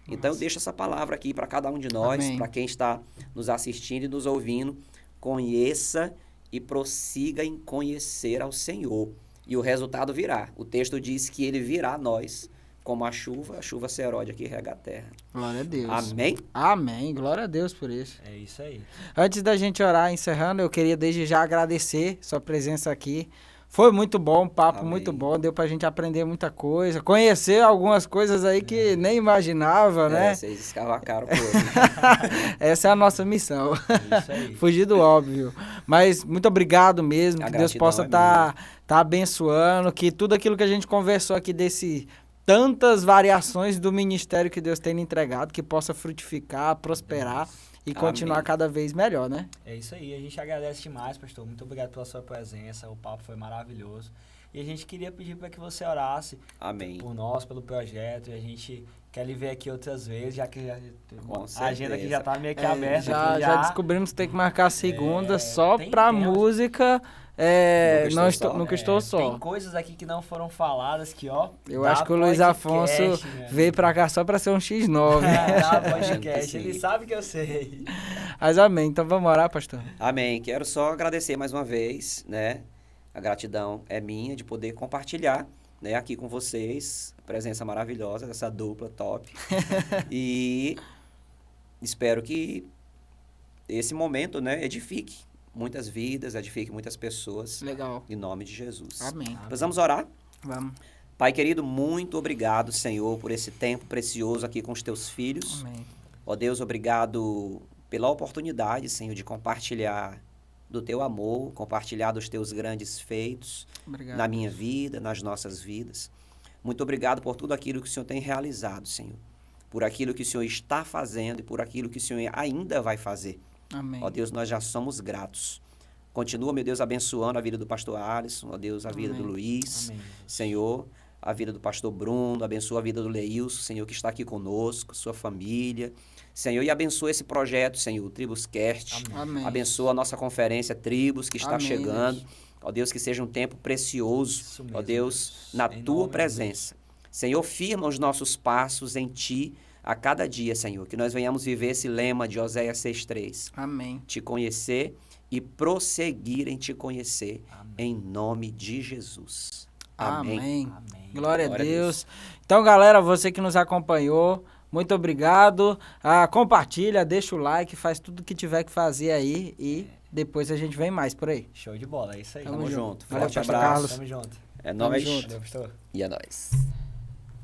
Então, eu deixo essa palavra aqui para cada um de nós, Amém. para quem está nos assistindo e nos ouvindo. Conheça e prossiga em conhecer ao Senhor. E o resultado virá. O texto diz que ele virá a nós, como a chuva serode aqui rega a terra. Glória a Deus. Amém? Amém. Glória a Deus por isso. É isso aí. Antes da gente orar, encerrando, eu queria desde já agradecer sua presença aqui. Foi muito bom, um papo Amém. muito bom, deu pra gente aprender muita coisa, conhecer algumas coisas aí que nem imaginava, né? Vocês escavacaram por hoje. Essa é a nossa missão, É isso aí. fugir do óbvio. Mas muito obrigado mesmo, A que Deus gratidão possa é estar abençoando, que tudo aquilo que a gente conversou aqui desse tantas variações do ministério que Deus tem entregado, que possa frutificar, prosperar e continuar Amém. cada vez melhor, né? É isso aí, a gente agradece demais, pastor. Muito obrigado pela sua presença, o papo foi maravilhoso. E a gente queria pedir para que você orasse Amém. por nós, pelo projeto, e a gente quer lhe ver aqui outras vezes, já que Com a agenda aqui certeza. já tá meio que É, aberta. já, aqui, já descobrimos que tem que marcar a segunda só tem pra temas. música. Nunca estou só. Tem coisas aqui que não foram faladas que, ó. Eu dá acho que o Luiz podcast, Afonso né? veio pra cá só pra ser um X9. Dá Sim. podcast, ele sabe que eu sei. Mas amém. Então vamos orar, pastor. Amém. Quero só agradecer mais uma vez, né? A gratidão é minha de poder compartilhar, né, aqui com vocês, a presença maravilhosa dessa dupla top. E espero que esse momento, né, edifique muitas vidas, edifique muitas pessoas, Legal. em nome de Jesus. Amém. Nós vamos orar. Vamos. Pai querido, muito obrigado, Senhor, por esse tempo precioso aqui com os teus filhos. Amém. Ó Deus, obrigado pela oportunidade, Senhor, de compartilhar do teu amor, compartilhar dos teus grandes feitos Obrigado. na minha vida, nas nossas vidas. Muito obrigado por tudo aquilo que o Senhor tem realizado, Senhor. Por aquilo que o Senhor está fazendo e por aquilo que o Senhor ainda vai fazer. Amém. Ó Deus, nós já somos gratos. Continua, meu Deus, abençoando a vida do pastor Alisson, ó Deus, a vida Amém. do Luiz, Amém. Senhor, a vida do pastor Bruno, abençoa a vida do Leilson, Senhor, que está aqui conosco, sua família. Senhor, e abençoa esse projeto, Senhor, Tribuscast. Amém. Abençoa a nossa conferência Tribos, que está Amém, chegando. Deus. Ó Deus, que seja um tempo precioso, Isso ó mesmo, Deus, Deus. na Em tua nome de presença. Senhor, firma os nossos passos em ti a cada dia, Senhor, que nós venhamos viver esse lema de Oséias 6:3. Amém. Te conhecer e prosseguir em te conhecer, Amém. em nome de Jesus. Amém. Amém. Glória a Glória a Deus. Então, galera, você que nos acompanhou, muito obrigado. Compartilha, deixa o like, faz tudo que tiver que fazer aí e depois a gente vem mais por aí. Show de bola, é isso aí. Tamo Tamo junto. junto. Valeu, Forte pastor abraço. Carlos. Tamo junto. É Tamo nóis. junto. Valeu, pastor. E é nóis.